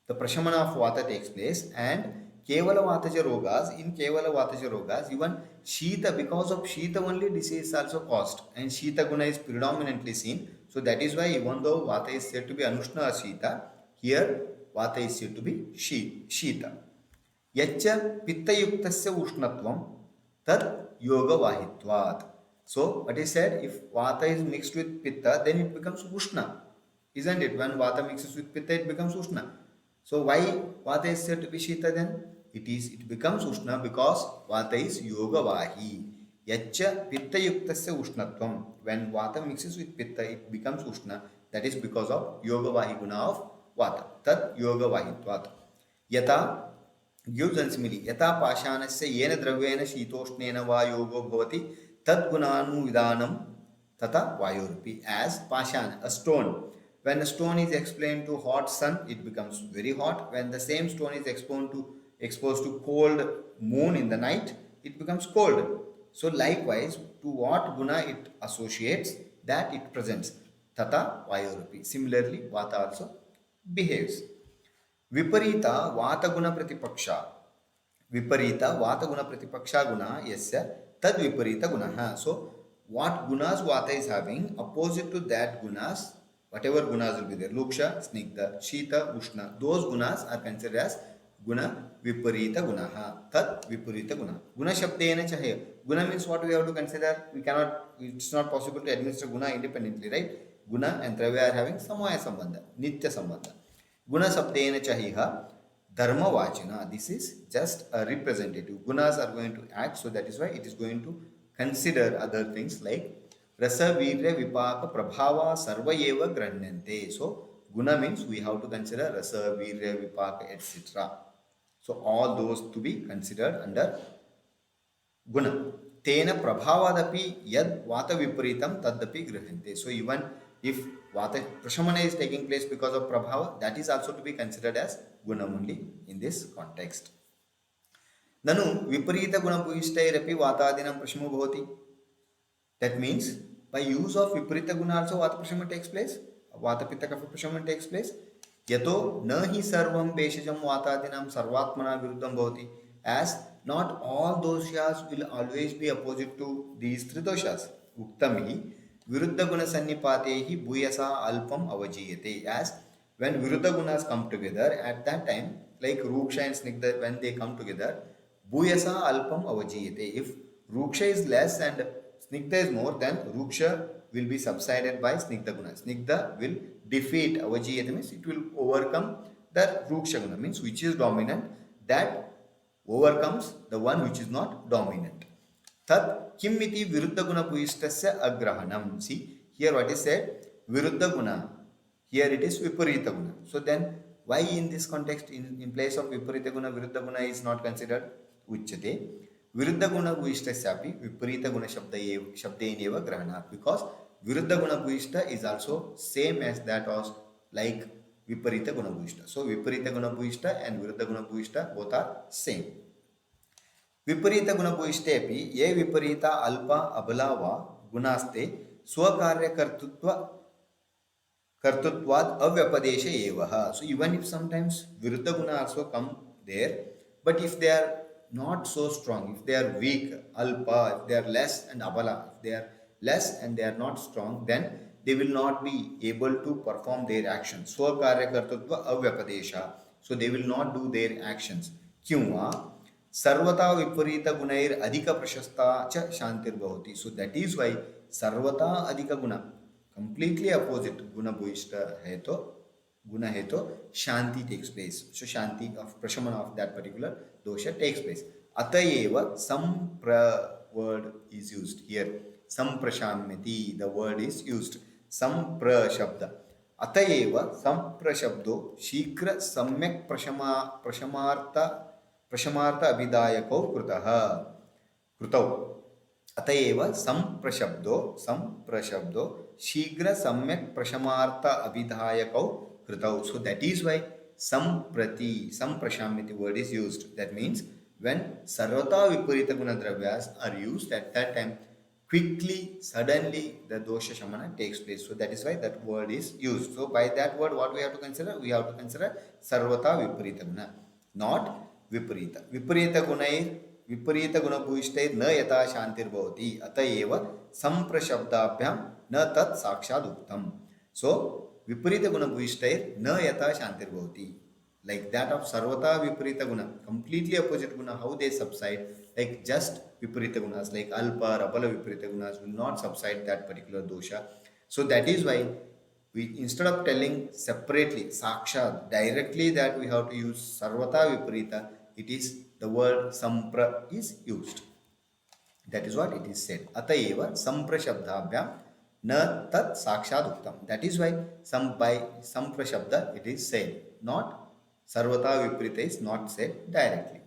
Speaker 1: the Prashamana of Vata takes place, and Kevala Vataja Rogas, in Kevala Vataja Rogas, even Shita, because of Shita only disease is also caused, and Shita Guna is predominantly seen. So that is why even though Vata is said to be Anushna or Shita, here Vata is said to be Shita. यच्च पित्तयुक्तस्य उष्णत्वं तत् योगवाहित्वात्. So what is said, if vata is mixed with pitta, then it becomes ushna, isn't it? When vata mixes with pitta, it becomes ushna. So why vata is said to be shita then? It becomes ushna because vata is yogavahi. Yaccha pitta yuktasya ushnatvam. When vata mixes with pitta, it becomes ushna. That is because of yogavahi guna of vata. Tat yogavahitvat. Yata gives and simile. Yata pashanasya yena dravyena shitoshneena va yogo bhavati tad gunanu vidanam tata vayorupi. As pashan, a stone. When a stone is explained to hot sun, it becomes very hot. When the same stone is exposed to cold moon in the night, it becomes cold. So likewise, to what guna it associates, that it presents. Tata vayorupi. Similarly, vata also behaves. विपरीत वातगुण प्रतिपक्ष विपरीत वातगुण प्रतिपक्ष गुण यस्य तद विपरीत गुणः. So what gunas vata is having, opposite to that gunas, whatever gunas will be there, luksha, snigdha, shita, ushna, those gunas are considered as guna viparita gunaha. Tad viparita guna. Guna shabdena chahe. Guna means what we have to consider. We cannot, it's not possible to administer guna independently, right? Guna and dravya are having samaya sambandha, nitya sambandha. Guna sabdena chahiha dharma vachana. This is just a representative. Gunas are going to act, so that is why it is going to consider other things like rasa virya vipaka prabhava sarva eva granyante. So guna means we have to consider rasa virya vipaka etc. So all those to be considered under guna. Tena prabhavadapi yad vata viparitam tadapi grahante. So even if vata prashamana is taking place because of prabhava, that is also to be considered as guna only in this context. Nanu viparita guna bhuishtairapi vatadinam prashamo bhavati. That means by use of viparita guna also vata prashama takes place, vata pitta kapha prashama takes place. Yato na hi sarvam beshajam vatadinam sarvatmana viruddham bhavati. As not all doshas will always be opposite to these three doshas. Uktami viruddha guna sannipatehi bhuyasa alpam avajiyate. As when viruddha gunas come together, at that time, like ruksha and snigdha, when they come together, bhuyasa alpam avajiyate. If ruksha is less and snigdha is more, then ruksha will be subsided by snigdha guna. Snigdha will defeat avajiyate, means it will overcome the ruksha guna, means which is dominant, that overcomes the one which is not dominant. Tat kimmiti viruddha guna bhuishtasya agrahanam. See, here what is said, viruddha guna. Here it is viparita guna. So then, why in this context, in place of viparita guna, viruddha guna is not considered? Uchyate. Viruddha guna bhuishtasyapi viparita guna shabdaineva grahanat. Because viruddha guna bhuishta is also same as that was like viparita guna bhuishta. So viparita guna bhuishta and viruddha guna bhuishta both are same. विपरीत गुण भूयिष्ठे अपि ये विपरीत अल्प अबला वा गुणास्ते स्वकार्य कर्तृत्वात् अव्यपदेश एव. So even if sometimes viruddha guna also come there, but if they are not so strong, if they are weak, alpa, if they are less, and abala, if they are less and they are not strong, then they will not be able to perform their actions. Swakarya kartutva avyapatesha. So they will not do their actions. Kyunva sarvata viparita gunair adhika prashasta cha shantir bhavati. So that is why sarvata adhika guna, completely opposite guna bhuishta hai to, guna hai to shanti takes place. So shanti of prashamana of that particular dosha takes place. Atayeva sampra word is used here. Samprashamyati, the word is used. Sampra shabda. Atayeva sampra shabdo shikra samyak prashamartha abhidayako krutau. Atayeva samprashabdo shigra samyak prashamartha abhidayako krutau. So that is why samprashamyati word is used. That means when sarvata viparita guna dravyas are used, at that time quickly, suddenly the dosha shamana takes place. So that is why that word is used. So by that word, what we have to consider? We have to consider sarvata viparita guna, not विपरीतगुणभूयिष्ठैर् न यथा शान्तिर्भवति अत एव संप्रशब्दाभ्यां न तत् साक्षात् उक्तम्. So विपरीतगुणभूयिष्ठैर् न यथा शान्तिर्भवति, like that of sarvata viparita guna, completely opposite guna, how they subside, like just viparita gunas like alpa or apala viparita gunas will not subside that particular dosha. So that is why we, instead of telling separately sakshat directly, that we have to use sarvata viparita, it is the word sampra is used. That is what it is said. Atayeva samprashabdabhyam na tat sakshat uktam. That is why by samprashabda it is said, not sarvata viparita is not said directly.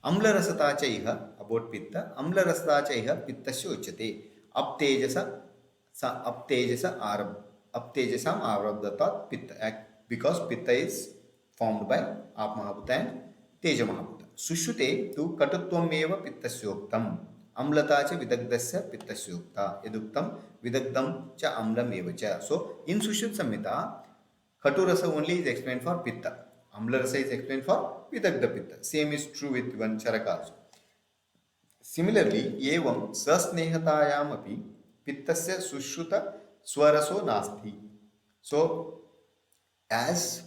Speaker 1: Amla rasata cha iha, about pitta, amla rasata cha iha pittasya uchyate. Aptejasam avrabdatat pitta, because pitta is formed by ap mahabhuta and teja mahabhuta. Sushute tu katutvam eva pittasyoktam. Amlata cha vidagdasya pittasyokta. Yaduktam vidagdam cha amlam eva cha. So in Sushruta Samhita, Khaturasa only is explained for pitta. Amla rasa is explained for vidagda pitta. Same is true with one charaka also. Similarly, evam sasnehatayam api pittasya sushruta swaraso nasti. So as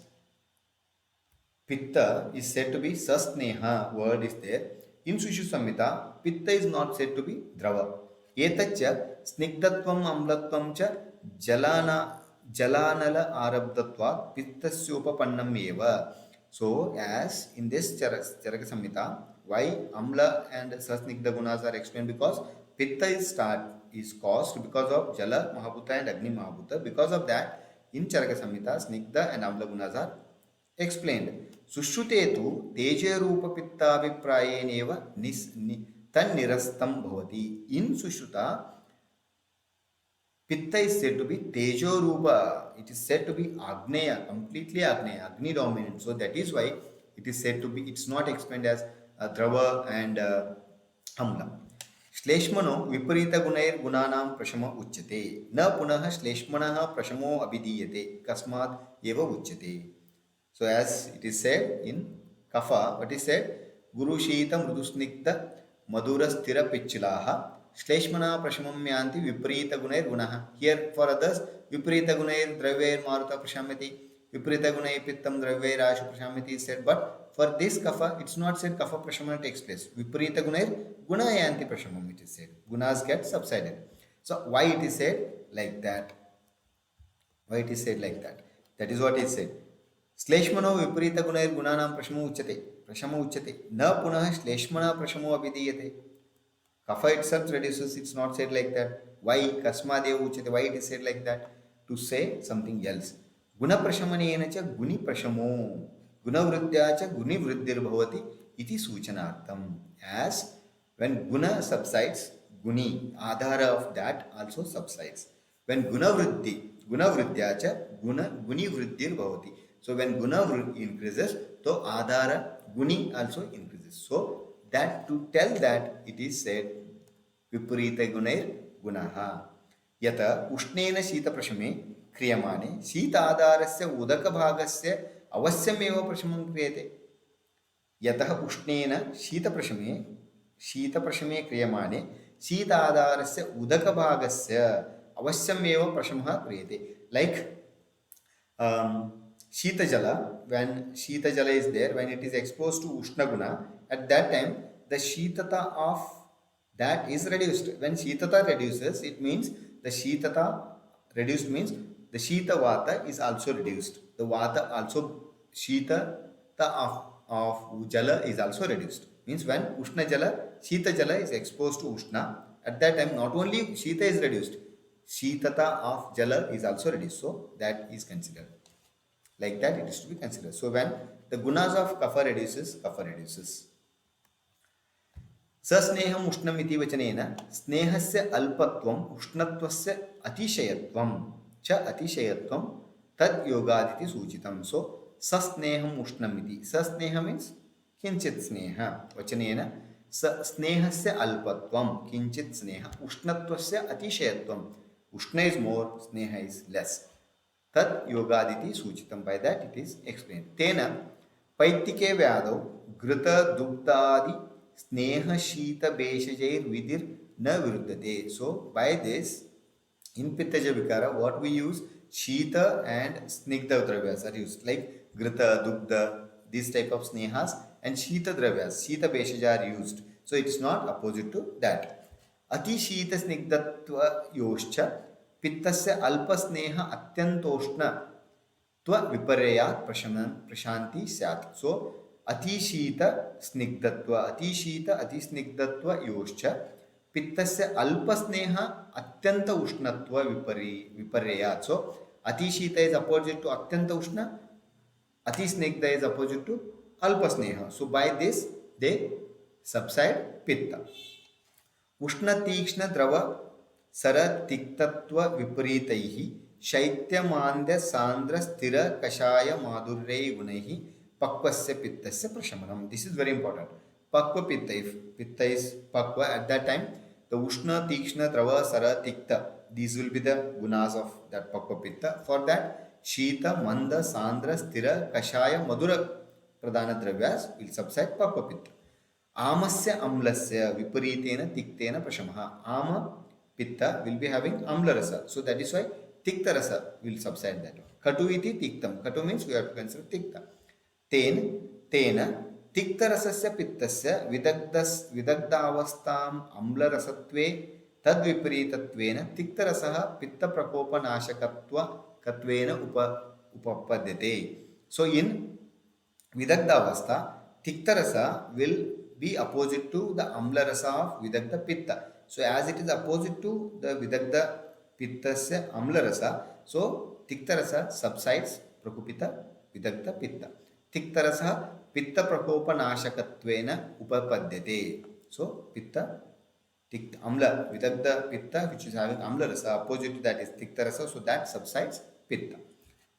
Speaker 1: pitta is said to be sasneha, word is there. In Sushruta Samhita, pitta is not said to be drava. Etaccha snigdatvam amlatvam cha jalanala arabdatva pittasyopa eva. So as in this Charaka Samhita, why amla and sasnigdha gunas are explained? Because pitta is caused because of jala mahabhuta and agni mahabhuta. Because of that, in Charaka Samhita, snigdha and amla gunas are explained. Sushruते tu teja rupa pittaviprayena tannirastam bhavati. In Sushruta, pitta is said to be tejo rupa. It is said to be agneya, completely agneya, agni dominant. So that is why it is said to be, it's not explained as drava and amla. Shleshmano viparita gunair gunanam prashama uchyate. Na punaha shleshmanaha prashamo abhidiyate. Kasmat eva uchyate. So as it is said in Kapha, what is said? Guru Shita Mrudusnikta Madura Sthira Pichilaha Shleshmana Prashamam Yanti Viparita Gunair Gunaha. Here for others, Viparita Gunair Dravyair Maruta Prashamati, Viparita Gunair Pittam Dravyair Ashu Prashamati is said. But for this Kapha, it's not said Kapha Prashamana takes place. Viparita Gunair Gunayanti Prashamam it is said. Gunas get subsided. So why it is said like that? Why it is said like that? That is what is said. Shleshmano viparita gunair gunanam prashamo uchyate. Na punah shleshmana prashamo abhidiyate. Kapha itself reduces, it's not said like that. Why kasmadeva uchyate? Why it is said like that? To say something else. Guna prashamanena cha guni prashamo. Guna vriddya cha guni vriddir bhavati iti suchanartham. As when guna subsides, guni, adhara of that also subsides. When guna vriddya cha guni vriddir bhavati. So when guna increases, so adhara guni also increases. So that to tell that it is said viparita gunair gunaha. Yata ushnena shita prashame kriyamane shita adharasya udaka bhagasya avasyameva prashamam kriyate. Yata ushnena shita prashame kriyamane shita adharasya udaka bhagasya avasyameva prashamah kriyate. Like Shita Jala, when Shita Jala is there, when it is exposed to Ushna Guna, at that time the Shitata of that is reduced. When Shitata reduces, it means the Shitata reduced means the Shita Vata is also reduced. The Vata also, Shitata of Jala is also reduced. Means when Ushna Jala, Shita Jala is exposed to Ushna, at that time not only Shita is reduced, Shitata of Jala is also reduced. So that is considered. Like that it is to be considered. So when the gunas of kapha reduces, Sasneham ushnam iti vachanena snehasya alpatvam ushnattvasya atishayatvam cha atishayatvam tad yogaditi suchitam. So sasneham ushnam iti. Sasneha means kinchit sneha. Vachanena snehasya alpatvam kinchit sneha. Ushnattvasya atishayatvam. Ushna is more, sneha is less. Tat yogaditi suchitam. By that it is explained. Tena पैत्तिके व्याधौ घृतदुग्धादि स्नेहशीतभेषजैर्विधिर्न विरुद्धते. So by this, in Pittaja Vikara, what we use, Shita and Snigdha Dravyas are used, like Grita, Dugdha, these type of snehas, and Shita Dravyas, Shita Beshaja are used. So it is not opposite to that. Ati Shita Snigdhatva Yoscha, Pittasya Alpa Sneha Atyantoshna त्व विपर्यात् प्रशांति स्यात्. सो अतिशीत स्निग्धत्व, अतिशीत अतिस्निग्धत्व योश्च पित्तस्य अल्पस्नेह अत्यंत उष्णत्व विपर्यात्. So अतिशीत is opposite to अत्यंत उष्ण, अतिस्निग्ध इज अपोजिट टू अल्पस्नेह. So by this they subside pitta. उष्ण तीक्ष्ण द्रव सर तिक्तत्व विपरीतैः शैत्यमान्द्य सांद्र स्थिर कषाय माधुर्यै गुणैः पक्वस्य पित्तस्य प्रशमनम. This is very important. पक्व पित्त, if pitta is pakwa, at that time the ushna tikshna drava sara tikta, these will be the gunas of that pakwa pitta. For that shita manda sandra sthira kashaya madura pradana dravyas will subside pakwa pitta. Amasya amlasya viparitena tiktena prashamaha. Ama pitta will be having amla rasa, so that is why tikta rasa will subside that. Katu iti tiktam. Katu means we have to consider tikta. Tena tikta rasasya pittasya vidagdavastam amla rasatve tad viparithatvena tikta rasaha pitta prakopa nashakatva katvena upapadyate. So in vidagdavastha, tikta rasa will be opposite to the amla rasa of vidagda pitta. So as it is opposite to the vidagda pittasya amla rasa, so tikta rasa subsides prakupita vidagda pitta. Tikta rasa pitta prakopa nashakatvena upapadyate. So pitta amla vidagda pitta, which is having amla rasa, opposite to that is tikta rasa, so that subsides pitta.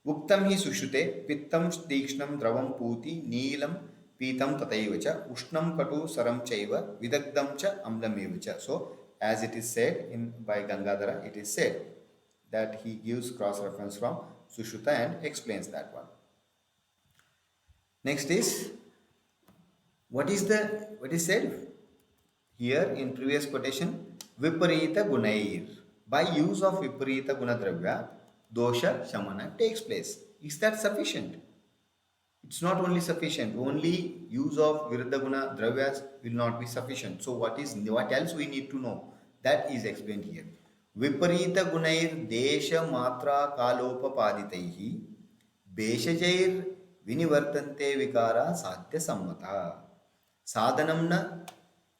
Speaker 1: Uktam hi sushute pittam तीक्ष्णं द्रवं पूति नीलं पीतं तथैव च उष्णं कटु सरं चैव विदग्धं च अम्लमेव च. So as it is said in by Gangadhara, it is said that he gives cross reference from Sushuta and explains that one. Next is what is said here in previous quotation, viparita gunair. By use of viparita guna dravya, dosha shamana takes place. Is that sufficient? It's not only sufficient. Only use of viruddha guna dravyas will not be sufficient. So what else we need to know? That is explained here. Viparita gunair desha matra kalopapaditai beshajair vinivartante vikara sadhya sammata sadhanam na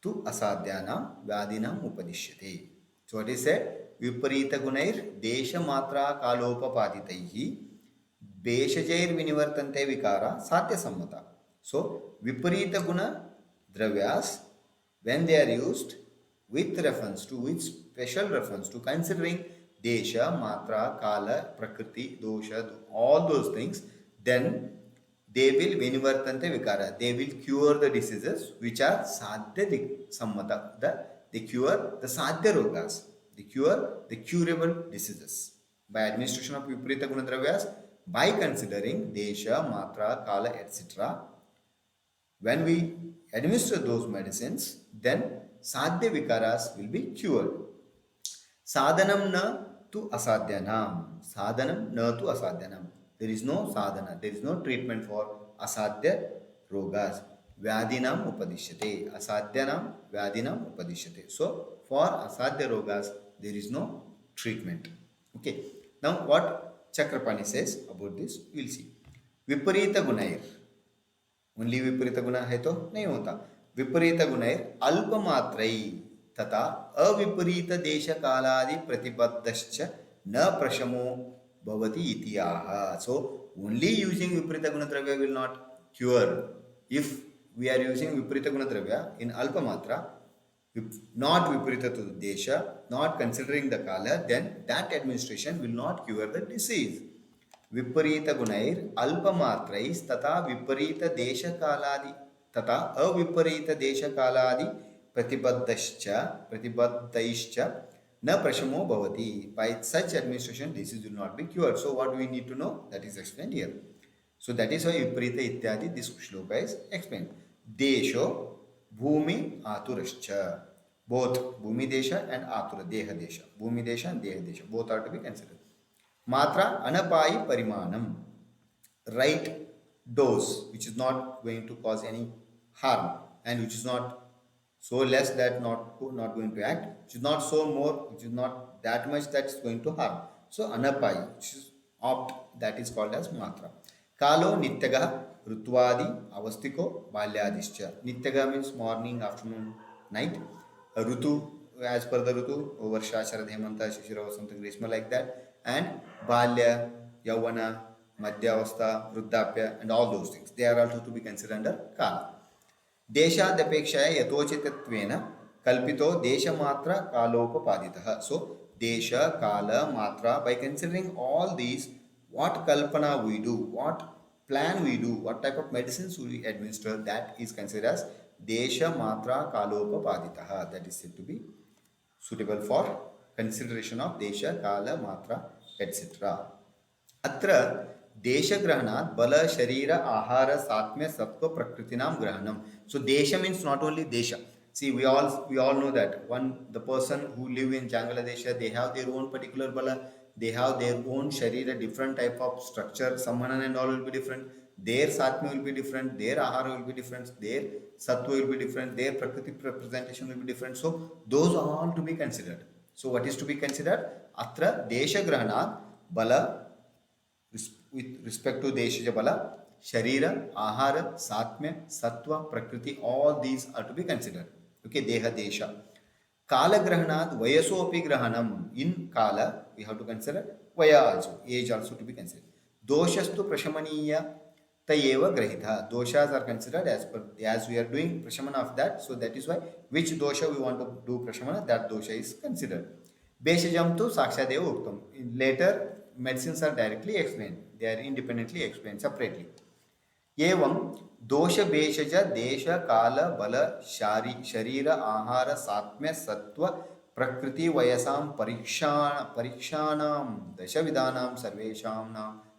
Speaker 1: tu asadhyanam vyadinam upadishyate. So what is said? Viparita gunair desha matra kalopapaditai beshajair vinivartante vikara sadhya sammata. So viparita guna dravyas, when they are used with reference to, with special reference to considering desha, matra, kala, prakriti, dosha, all those things, then they will vinivartante vikara, they will cure the diseases which are sadhya sammata. They cure the sadhya rogas, they cure the curable diseases by administration of viparita guna dravyas. By considering desha, matra, kala, etc., when we administer those medicines, then sadhya vikaras will be cured. Sadhanam na tu asadhyanam. Sadhanam na tu asadhyanam. There is no sadhana, there is no treatment for asadhya rogas. Vyadinam upadishyate. Asadhyanam vyadinam upadishyate. So for asadhya rogas, there is no treatment. Okay. Now what Chakrapani says about this, we'll see. Viparita gunair. Only viparita guna hai to nahi hota. Viparita gunair alpa matrai तथा अविपरीत देश कालादि प्रतिबद्धश्च न प्रशमो भवति इति आह. So only using viparita guna dravya will not cure. If we are using viparita guna dravya in alpa matra, not viparita to the desha, not considering the kala, then that administration will not cure the disease. Viparita gunair alpa matrais tata viparita desha kaladi tata aviparita desha kaladi प्रतिबद्धैश्च न प्रशमो भवति. By such administration, disease will not be cured. So what do we need to know? That is explained here. So that is why Viparita Ityadi, this shloka is explained. Desho Bhumi Aturascha. Both Bhumi Desha and Atura, Deha Desha. Bhumi Desha and Deha Desha. Both are to be considered. Matra Anapayi Parimanam. Right dose, which is not going to cause any harm and which is not so less that not going to act, which is not so more, which is not that much that's going to harm. So anapai, which is opt, that is called as matra. Kalo nityaga rutvadi avastiko balyadischa. Nityaga means morning, afternoon, night. Rutu, as per the rutu, varsha, sharad, hemanta, shishira, vasanta, grishma, like that. And balya, yauvana, madhyavastha, vruddhapya, and all those things, they are also to be considered under kala. देशादपेक्षया यथोचितत्वेन कल्पितो देशमात्र कालोपपादितः. So desha, kala, matra, by considering all these, what kalpana we do, what plan we do, what type of medicines we administer, that is considered as desha, matra, kalopapaditah. That is said to be suitable for consideration of desha, kala, matra, etc. अत्र देशग्रहणात् बल शरीर आहार सात्म्य सत्व प्रकृतिनां ग्रहणम. So desha means not only desha. See, we all know that the person who live in Jangala Desha, they have their own particular bala, they have their own sharira, different type of structure, sammanan and all will be different. Their satma will be different, their ahara will be different, their sattva will be different, their prakriti representation will be different. So those are all to be considered. So what is to be considered? Atra desha grahanat bala, with respect to Deshaja Bala, Sharira, Ahara, Satmya, Sattva, Prakriti, all these are to be considered. Okay, Deha Desha. Kala Grahanat, Vayasopi Grahanam. In Kala, we have to consider Vaya also, age also to be considered. Doshastu Prashamaniya Tayeva Grahita. Doshas are considered as we are doing Prashamana of that. So that is why which dosha we want to do Prashamana, that dosha is considered. Beshajam to Sakshadeva Uktam. Later, medicines are directly explained. They are independently explained separately. एवं दोष भेषज देश काल बल शरीर आहार सात्म्य सत्व प्रकृति वयसां परीक्षाणां दशविधानां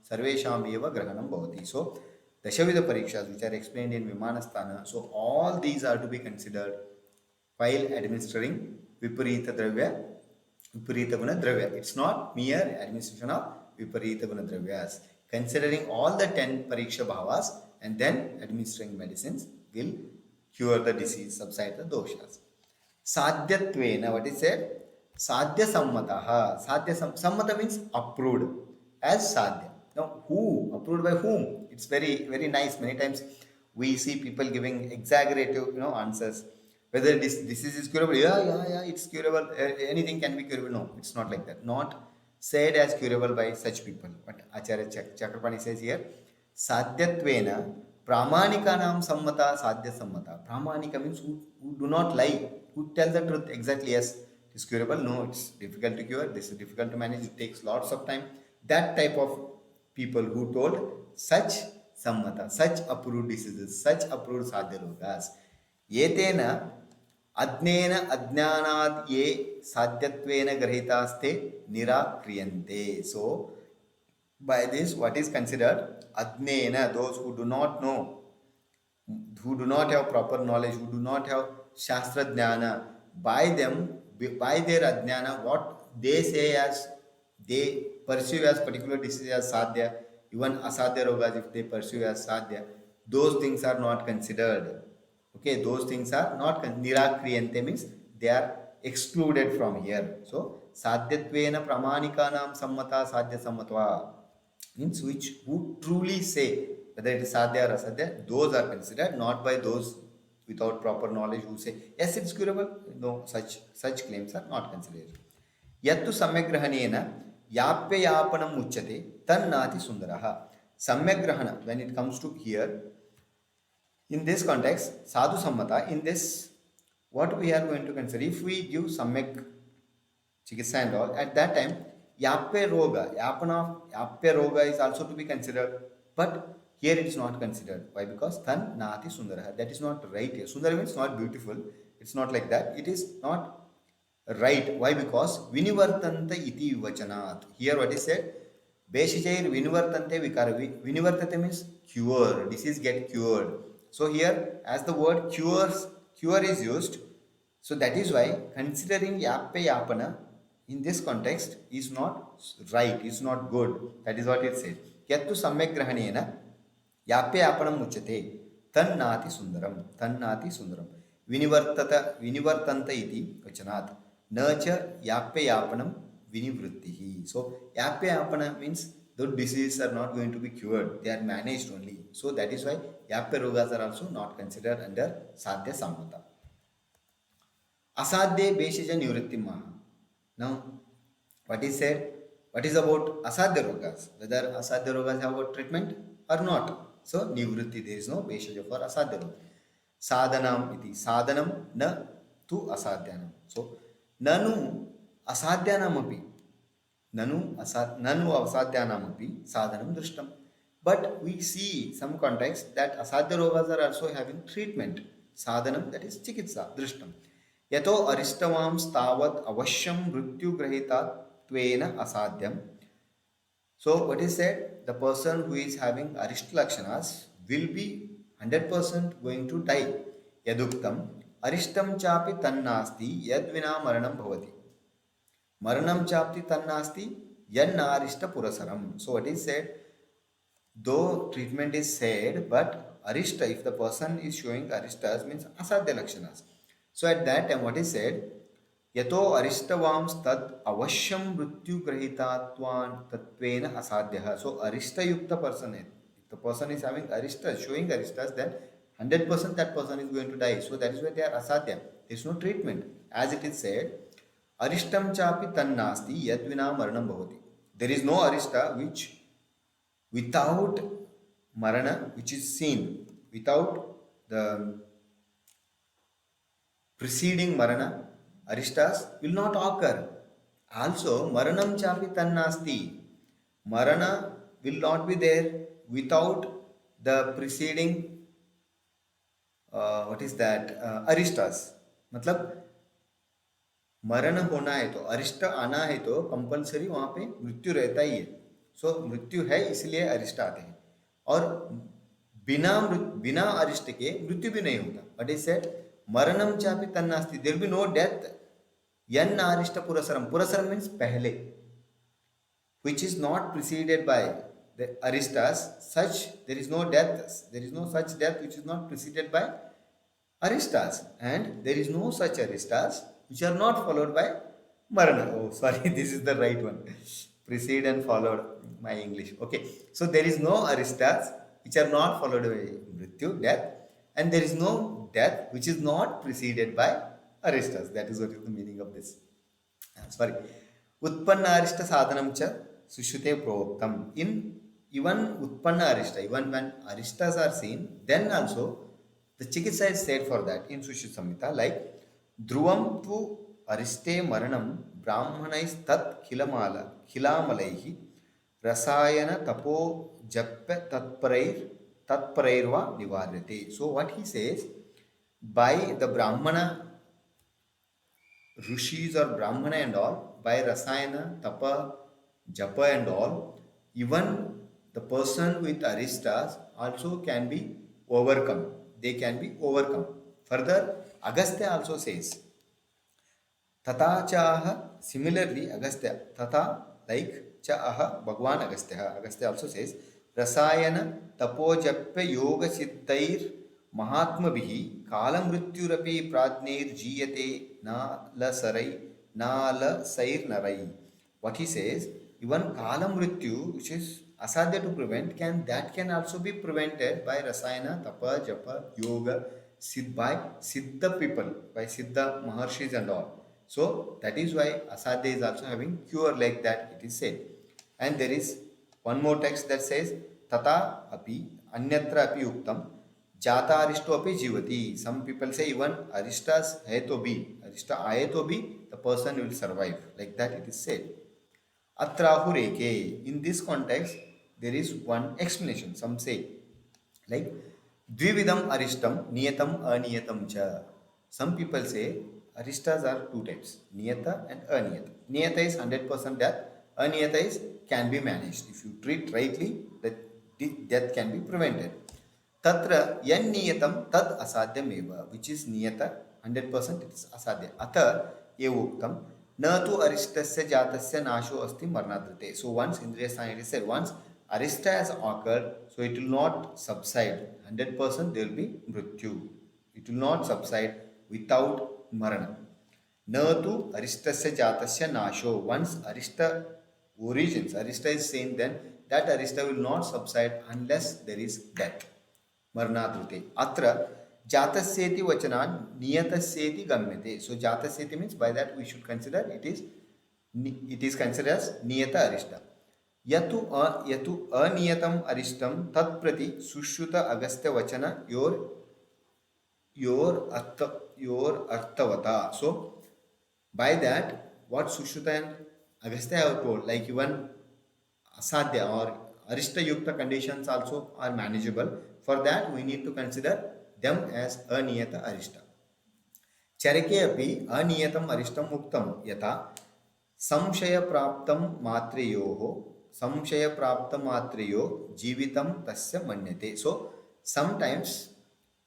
Speaker 1: सर्वेषाम् एव ग्रहणं भवति. So दशविध परीक्षाs which are explained in Vimanasthana. So all these are to be considered while administering Viparita Dravya, Viparita Guna Dravya. It's not mere administration of Viparita Guna Dravyas. Considering all the 10 Pariksha Bhavas and then administering medicines will cure the disease, subside the doshas. Sadhyatvena, what is said? Sadhya Sammataha. Sadhya Sammata means approved as Sadhya. Now, who? Approved by whom? It's very, very nice. Many times we see people giving exaggerative, answers. Whether this disease is curable, yeah, it's curable. Anything can be curable. No, it's not like that. Not said as curable by such people. But Acharya Chakrapani says here, Sadhyatvena Pramanikanam Sammata Sadhya Sammata. Pramanika means who do not lie, who tell the truth exactly. Yes, it is curable. No, it's difficult to cure. This is difficult to manage. It takes lots of time. That type of people who told such Sammata, such approved diseases, such approved Sadhya Rogas. Yetena अज्ञेन अज्ञानात् ये साध्यत्वेन ग्रहीतास्ते निराक्रियन्ते. So by this, what is considered ajnena, those who do not know, who do not have proper knowledge, who do not have shastra jnana, by their ajnana, what they say as, they perceive as particular disease as sadhya, even asadhya rogas, if they perceive as sadhya, those things are not considered. Okay, those things are not nirakriyante, means they are excluded from here. So sadhyatvena pramanikanam sammata sadhya sammatva means which who truly say whether it is sadhya or asadhya, those are considered, not by those without proper knowledge who say yes, it's curable. No, such claims are not considered. Yattu samyagrahanena yapyayapanam uchyate tannati sundaraha. Samyagrahana, when it comes to here, in this context, sadhu sammata, in this, what we are going to consider, if we give samyak chikitsa and all, at that time, yapya roga is also to be considered, but here it is not considered. Why? Because tan nati sundara. That is not right here. Sundara means not beautiful. It's not like that. It is not right. Why? Because vinivartanta iti vachanat. Here what is said? Beshijair vinivartante vikara. Vinivartate means cure. Disease get cured. So here, as the word cure is used, so that is why considering yappe yapana in this context is not right, is not good. That is what it says. Yattu samyak grahanena yappe yapanam muchate tannati sundaram. Tannati sundaram. Vinivartanta iti vachanat. Nurture yappe yapanam vinivrittihi. So yappe yapana means those diseases are not going to be cured. They are managed only. So that is why yappe rogas are also not considered under sadhya sammata. Asadhya Beshaja Nivrittimaha. Now, what is said? What is about Asadhya Rogas? Whether Asadhya Rogas have a treatment or not. So, Nivritti, there is no Beshaja for Asadhya Rogas. Sadhanam iti. Sadhanam na tu asadhyanam. So, nanu asadhyanam api. Nanu asadhyanam api sadhanam drishtam. But we see some context that Asadhya Rogas are also having treatment. Sadhanam, that is chikitsa, drishtam. यतो अरिष्टवां तावत् अवश्यं मृत्युग्रहितात्वेन असाध्यम. So what is said, the person who is having arishta lakshanas will be 100% going to die. Yaduktam arishtam chapi tannasti yadvina maranam bhavati. Maranam chapti tannasti yanna arishta purasaram. So what is said, though treatment is said, but arishta, if the person is showing arishtas, means asadhya lakshanas. So at that time, what is said? Yato arishtavams tad avashyam mrityu grahitatvan tatvena asadhyaha. So arishta yukta person, if the person is having arishta, showing arishtas, then 100% that person is going to die. So that is why they are asadhya. There is no treatment. As it is said, arishtam chapi tannasti yadvina maranam bhavati. There is no arishta which without marana, which is seen, without the preceding marana, arishtas will not occur. Also, maranam chapi tannasti. Marana will not be there without the preceding, what is that, aristas. मतलब मरण होना है तो अरिष्ट आना है तो compulsory वहाँ पे मृत्यु रहता ही है. सो मृत्यु है इसलिए अरिष्ट आते हैं. और बिना अरिष्ट के मृत्यु भी नहीं होता. बट इज सेड मरणम चापि तन्नास्ति. देयर बी नो डेथ यन अरिष्ट पुरसरम. पुरसरम मीन्स पहले, which is not preceded by the aristas. Such there is no death. There is no such death which is not preceded by aristas, and there is no such aristas which are not followed by marana. Oh, sorry, this is the right one. Precede and followed. My English. Okay, so there is no aristas which are not followed by mrityu, death, and there is no death which is not preceded by aristas. That is what is the meaning of this. Sorry. Utpanna arishta sadhanam cha sushute provoktam. In even utpanna arishta, even when aristas are seen, then also the chikitsa is said for that in Sushruta Samhita, like dhruvam tu ariste maranam brahmanais tat khilamalaihi rasayana tapo jappe tatparairva nivaryate. So what he says, by the brahmana rishis or brahmana and all, by rasayana, tapa, japa and all, even the person with aristas also can be overcome. They can be overcome. Further, Agastya also says, Tata chaha, similarly, Agastya, Tata, like chaha, Bhagwan Agastya. Agastya also says, Rasayana tapojappe yoga siddhair mahatma bihi kalam mrityurapi pradneir jiyate na la sair narai. What he says, even kalam mrityu, which is asadhya to prevent, can also be prevented by rasayana, tapa, japa, yoga, by siddha people, by siddha maharshis and all. So that is why asadhya is also having cure, like that it is said. And there is one more text that says tata api anyatra api uktam jata aristo api jivati. Some people say even aristas hai to bhi, arista aaye to bhi, the person will survive, like that it is said. Atrahureke. In this context, there is one explanation. Some say, like, dvividam arishtam, niyatam aniyatam cha. Some people say aristas are two types, niyata and aniyata. Niyata is 100% death, aniyata is can be managed. If you treat rightly, that death can be prevented. Tatra yan niyatam tad asadhyam eva, which is niyata 100% it is asadhya. Atha evuktam na tu aristasya jatasya nasho asti marnadrate. So once indriya scientist said, once arista has occurred, so it will not subside 100%, there will be mrityu. It will not subside without marana. Na tu aristasya jatasya nasho. Once arista origins, arista is seen, then that arista will not subside unless there is death. Marnatrute. Atra jatasyeti vachanan niyatasyeti gamyate. So jatasyeti means by that we should consider it is considered as niyata arista. यतु अनियतम अरिष्टम तत्प्रति सुश्रुत अगस्त्य वचन योर अर्थवता. So by that what Sushruta and Agastya have told, like even asadhya or arishta yukta conditions also are manageable. For that we need to consider them as aniyata arishta. चरके अपि अनियतम अरिष्टम उक्तम यथा संशय प्राप्त मात्रेयो जीवितम तस्य मन्यते. So sometimes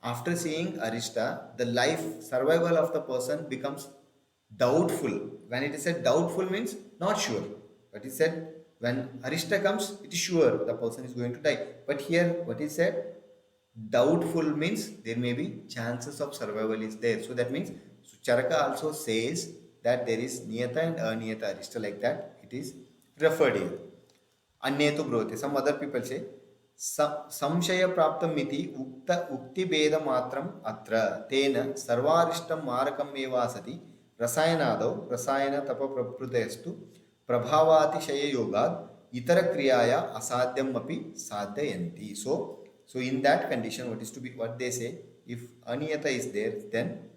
Speaker 1: after seeing arishta, the life survival of the person becomes doubtful. When it is said doubtful means not sure, but it said when arishta comes it is sure the person is going to die. But here what is said doubtful means there may be chances of survival is there. So that means Charaka also says that there is niyata and aniyata arishta, like that it is referred here. Anyetu broti. Some other people say samshaya praptam iti ukti beda matram atra tena sarvarishtam marakam eva sati rasayanadau rasayana tapa praprutayastu prabhavatishaya yogad itara kriyaya asadhyam api sadhayanti. So in that condition, what is to be, what they say, if aniyata is there, then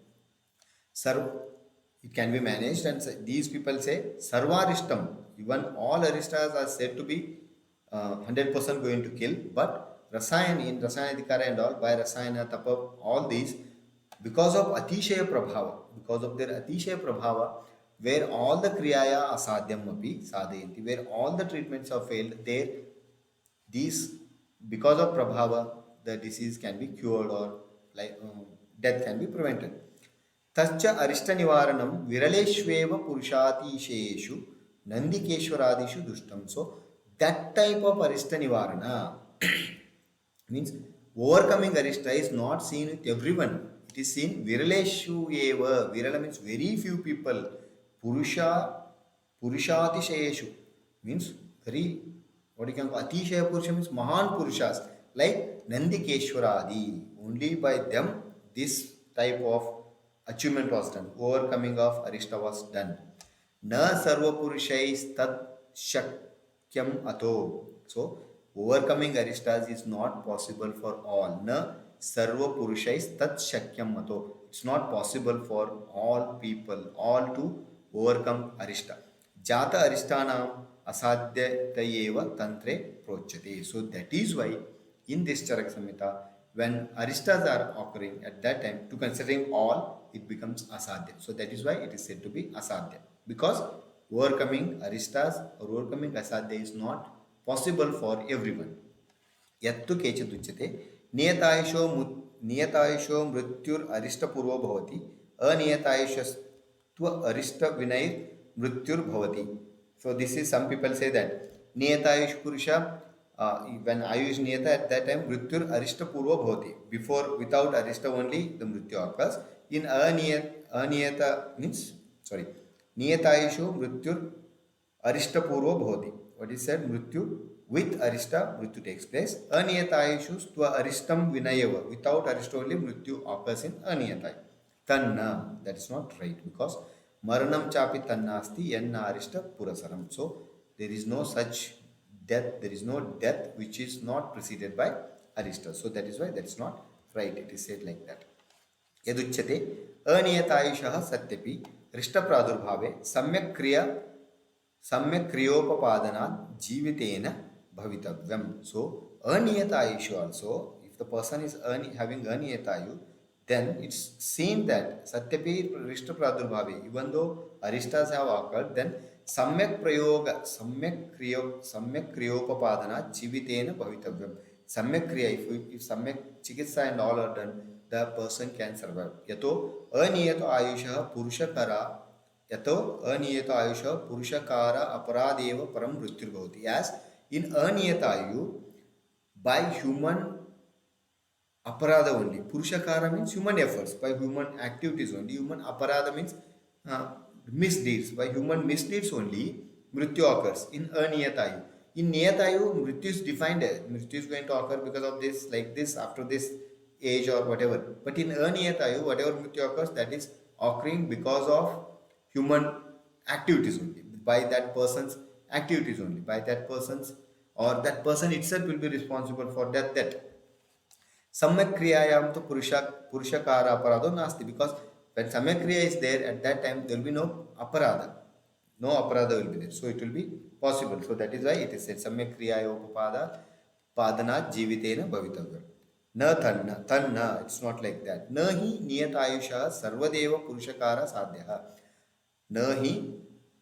Speaker 1: it can be managed. And these people say sarvarishtam, even all aristas are said to be 100% going to kill, but rasayan in rasayanadikara and all, by rasayana tapa, all these, because of atishaya prabhava, because of their atishaya prabhava, where all the kriyaya asadhyam api sadhayanti, where all the treatments have failed, there these, because of prabhava, the disease can be cured or like death can be prevented. Tascha arishta nivaranam viraleshveva purushatisheshu nandikeshwaradishu dushtam. So that type of arishta nivarana means overcoming arishta is not seen with everyone. It is seen viraleshu eva. Virala means very few people. Purushatisheshu means very, what you can call atishaya purusha means mahan purushas, like Nandikeshwaradi. Only by them this type of achievement was done, overcoming of arishta was done. Na sarva purushais tad shakyam ato. So overcoming aristas is not possible for all. Na sarva purushais tad shakyam ato. It's not possible for all people, all to overcome arishta. Jata arishtana asadhyatayeva tantre prochate. So that is why in this Charaka Samhita, when aristas are occurring at that time, to considering all, it becomes asadhya. So that is why it is said to be asadhya, because overcoming aristas or overcoming asadhya is not possible for everyone. Yattu kechiduchyate niyatayisho mrityur arishta purvo bhavati aniyatayishastva arishta vinayir mrityur bhavati. So this is, some people say that niyatayush purusha, when ayush niyata, at that time mrityur arishta purva bhavati, before, without arishta only the mrityu occurs. In aniyata means, sorry, niyatayushu mrityur arishta purva bhavati. What is said, mrityu with arishta mrityu takes place. Aniyatayushu stva arishtam vinayava, without arishta only mrityu occurs in aniyatay. Tanna, that is not right, because maranam chapi tannasti yanna arishta purasaram. So there is no such death, there is no death which is not preceded by arishta. So that is why that is not right. It is said like that. Yaduchyate aniyatayishah satyapi rishta pradurbhave samyak kriyopapadanat jivitena bhavitavyam. So aniyatayishu also, if the person is having aniyatayu, then it's seen that satyapi rishta pradurbhave, even though aristas have occurred, then सम्यक् क्रियोपपादना जीवितेन भवितव्यम. Samyak kriya, if samyak chikitsa and all are done, the person can survive. Aniyato ayusha purushakara Aniyato ayusha purushakara aparadeva param mrityur bhavati. As in aniyata ayu, by human aparada only. Purushakara means human efforts, by human activities only. Human aparada means misdeeds. By human misdeeds only, mrityu occurs in aniyatayu. In niyatayu, mrityu is defined as mrityu is going to occur because of this, like this, after this age or whatever. But in aniyatayu, whatever mrityu occurs, that is occurring because of human activities only. By that person's activities only. By that person's, or that person itself will be responsible for that. Samyak kriyayam to purushakara aparado nasti, because when samyak kriya is there, at that time there will be no aparada. No aparada will be there. So it will be possible. So that is why it is said samyak kriyaya upapada padana jivitena bhavitavyam. Na tanna, it's not like that. Na hi niyatayusha sarvadeva purushakara sadhyaha. Na hi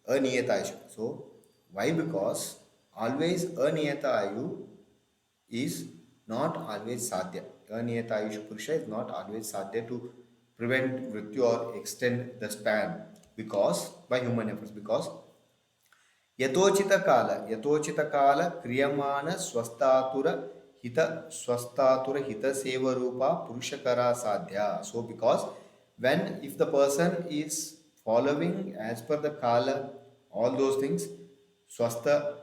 Speaker 1: aniyatayusha. So why? Because always aniyatayu is not always sadhya. Aniyata ayush purusha is not always sadhya to prevent mrityu or extend the span, because by human efforts. Because yatochita kala kriyamana swastatura hita seva rupa purushakara sadhya. So because when, if the person is following as per the kala, all those things, swasta,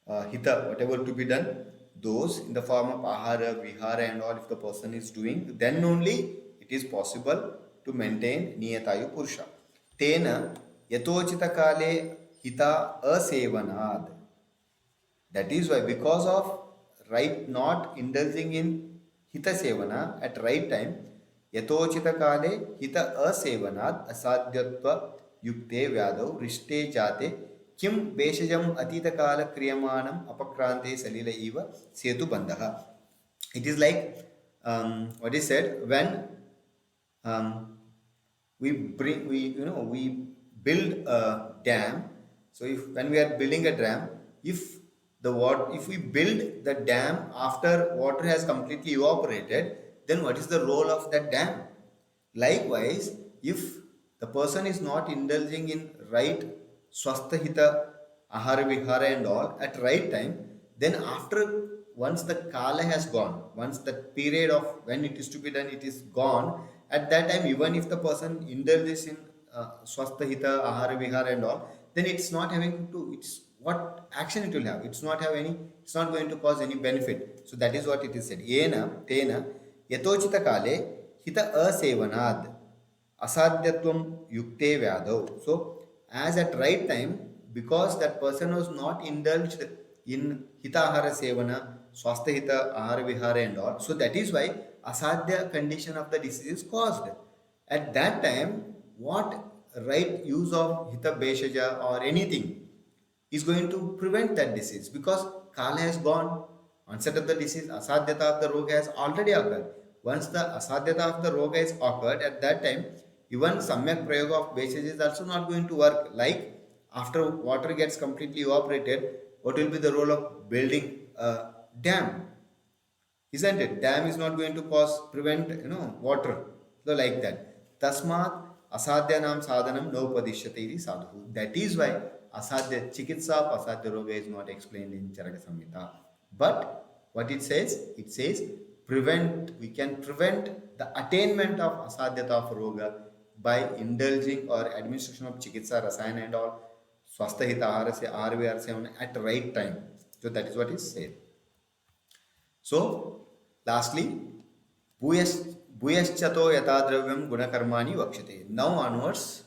Speaker 1: hita, whatever to be done, those in the form of ahara, vihara and all, if the person is doing, then only it is possible to maintain niyatayu purusha. Tena yatochita kale hita asevanad. That is why, because of right not indulging in hita sevana at right time, yatochita kale hita asevanad asadhyatva yukte vyadau rishte jate kim beshajam atita kala kriyamanam apakrante salila eva setu bandha. It is like what is said, when we build a dam. So when we are building a dam, if we build the dam after water has completely evaporated, then what is the role of that dam? Likewise, if the person is not indulging in right swasthahita, ahara vihara and all at right time, then after, once the kala has gone, once the period of when it is to be done, it is gone, at that time, even if the person indulges in swasthahita, ahara vihara and all, then it's not having to, it's what action it will have, it's not going to cause any benefit. So that is what it is said. Yena tena yatochita kale hita asevanad asadhyatvam yukte vyadau. So as at right time, because that person was not indulged in hitahara sevana, swasthahita, ahara vihara and all, so that is why asadhya condition of the disease is caused. At that time, what right use of hita beshaja or anything is going to prevent that disease, because kala has gone. Onset of the disease, asadhyata of the roga has already occurred. Once the asadhyata of the roga is occurred, at that time, even samyak prayoga of beshaja is also not going to work. Like after water gets completely evaporated, what will be the role of building a dam? Isn't it? Dam is not going to prevent water. So like that. Tasmat asadhyanam sadhanam naupadishyate iti sadhu. That is why asadhya chikitsa of asadhya roga is not explained in Charaka Samhita. But what it says we can prevent the attainment of asadhyata of roga by indulging or administration of chikitsa, rasayana and all, swasthahita, ahara at the right time. So that is what is said. So lastly, bhuyaschato yatadravyam gunakarmani vakshate. Now onwards,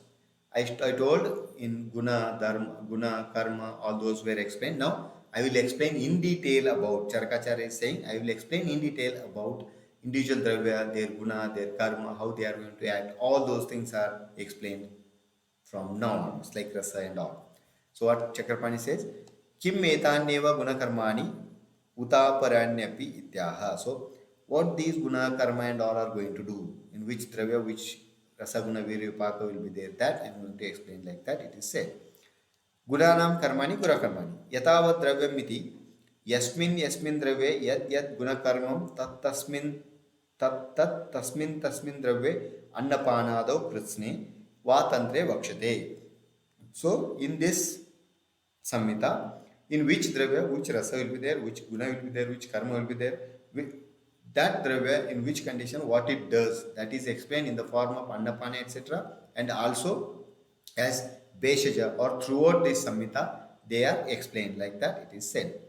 Speaker 1: I told in guna, dharma, guna, karma, all those were explained. Now I will explain in detail about, Charakacharya is saying, I will explain in detail about individual dravya, their guna, their karma, how they are going to act. All those things are explained from now onwards, like rasa and all. So what Chakrapani says, kim etanyeva guna karmani utaparanyapi ityaha. So what these guna, karma and all are going to do, in which dravya, which rasa, guna, virya, upaka will be there, that I am going to explain like that. It is said. गुणानां कर्माणि गुणकर्माणि यथावत् द्रव्यम् इति यस्मिन् यस्मिन् द्रव्ये यद् यद् गुणकर्मं तस्मिन् तस्मिन् द्रव्ये अन्नपानादौ कृत्स्ने वा तन्त्रे वक्ष्यते. So in this Samhita, in which dravya, which rasa will be there, which guna will be there, which karma will be there, that dravya in which condition, what it does, that is explained in the form of annapana, etc. And also as Beshaja or throughout this Samhita, they are explained like that it is said.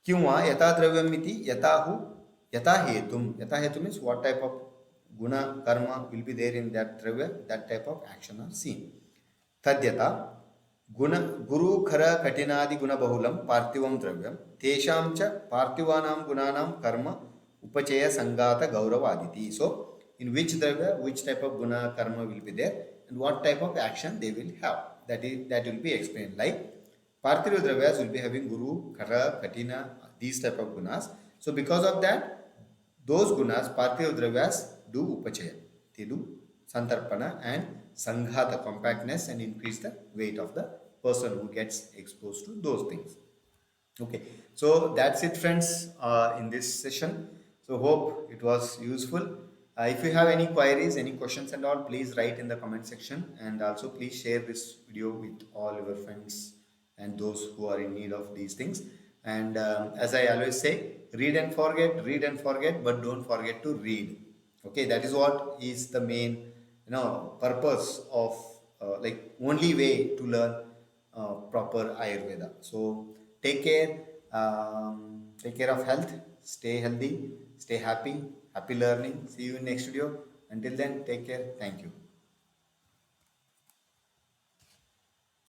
Speaker 1: Kyunva yata dravyam iti yatahu yata hetum means what type of guna karma will be there in that dravya, that type of action are seen. तद्यथा गुण गुरु खर कठिनादि गुण बहुलम पार्थिवम द्रव्यम तेषां च पार्थिवानां गुणानां कर्म उपचय संगात गौरवादिति. So in which dravya which type of guna karma will be there and what type of action they will have, that will be explained. Like parthiva dravyas will be having guru khara katina, these type of gunas. So because of that, those gunas parthiva dravyas do upachaya, they do santarpana and sanghata, compactness, and increase the weight of the person who gets exposed to those things. Okay, so that's it, friends, in this session. So hope it was useful. If you have any queries, any questions and all, please write in the comment section, and also please share this video with all your friends and those who are in need of these things. And as I always say, read and forget, but don't forget to read. Okay, that is what is the main purpose of like only way to learn proper Ayurveda. So take care of health, stay healthy, stay happy, happy learning. See you in next video. Until then, take care. Thank you.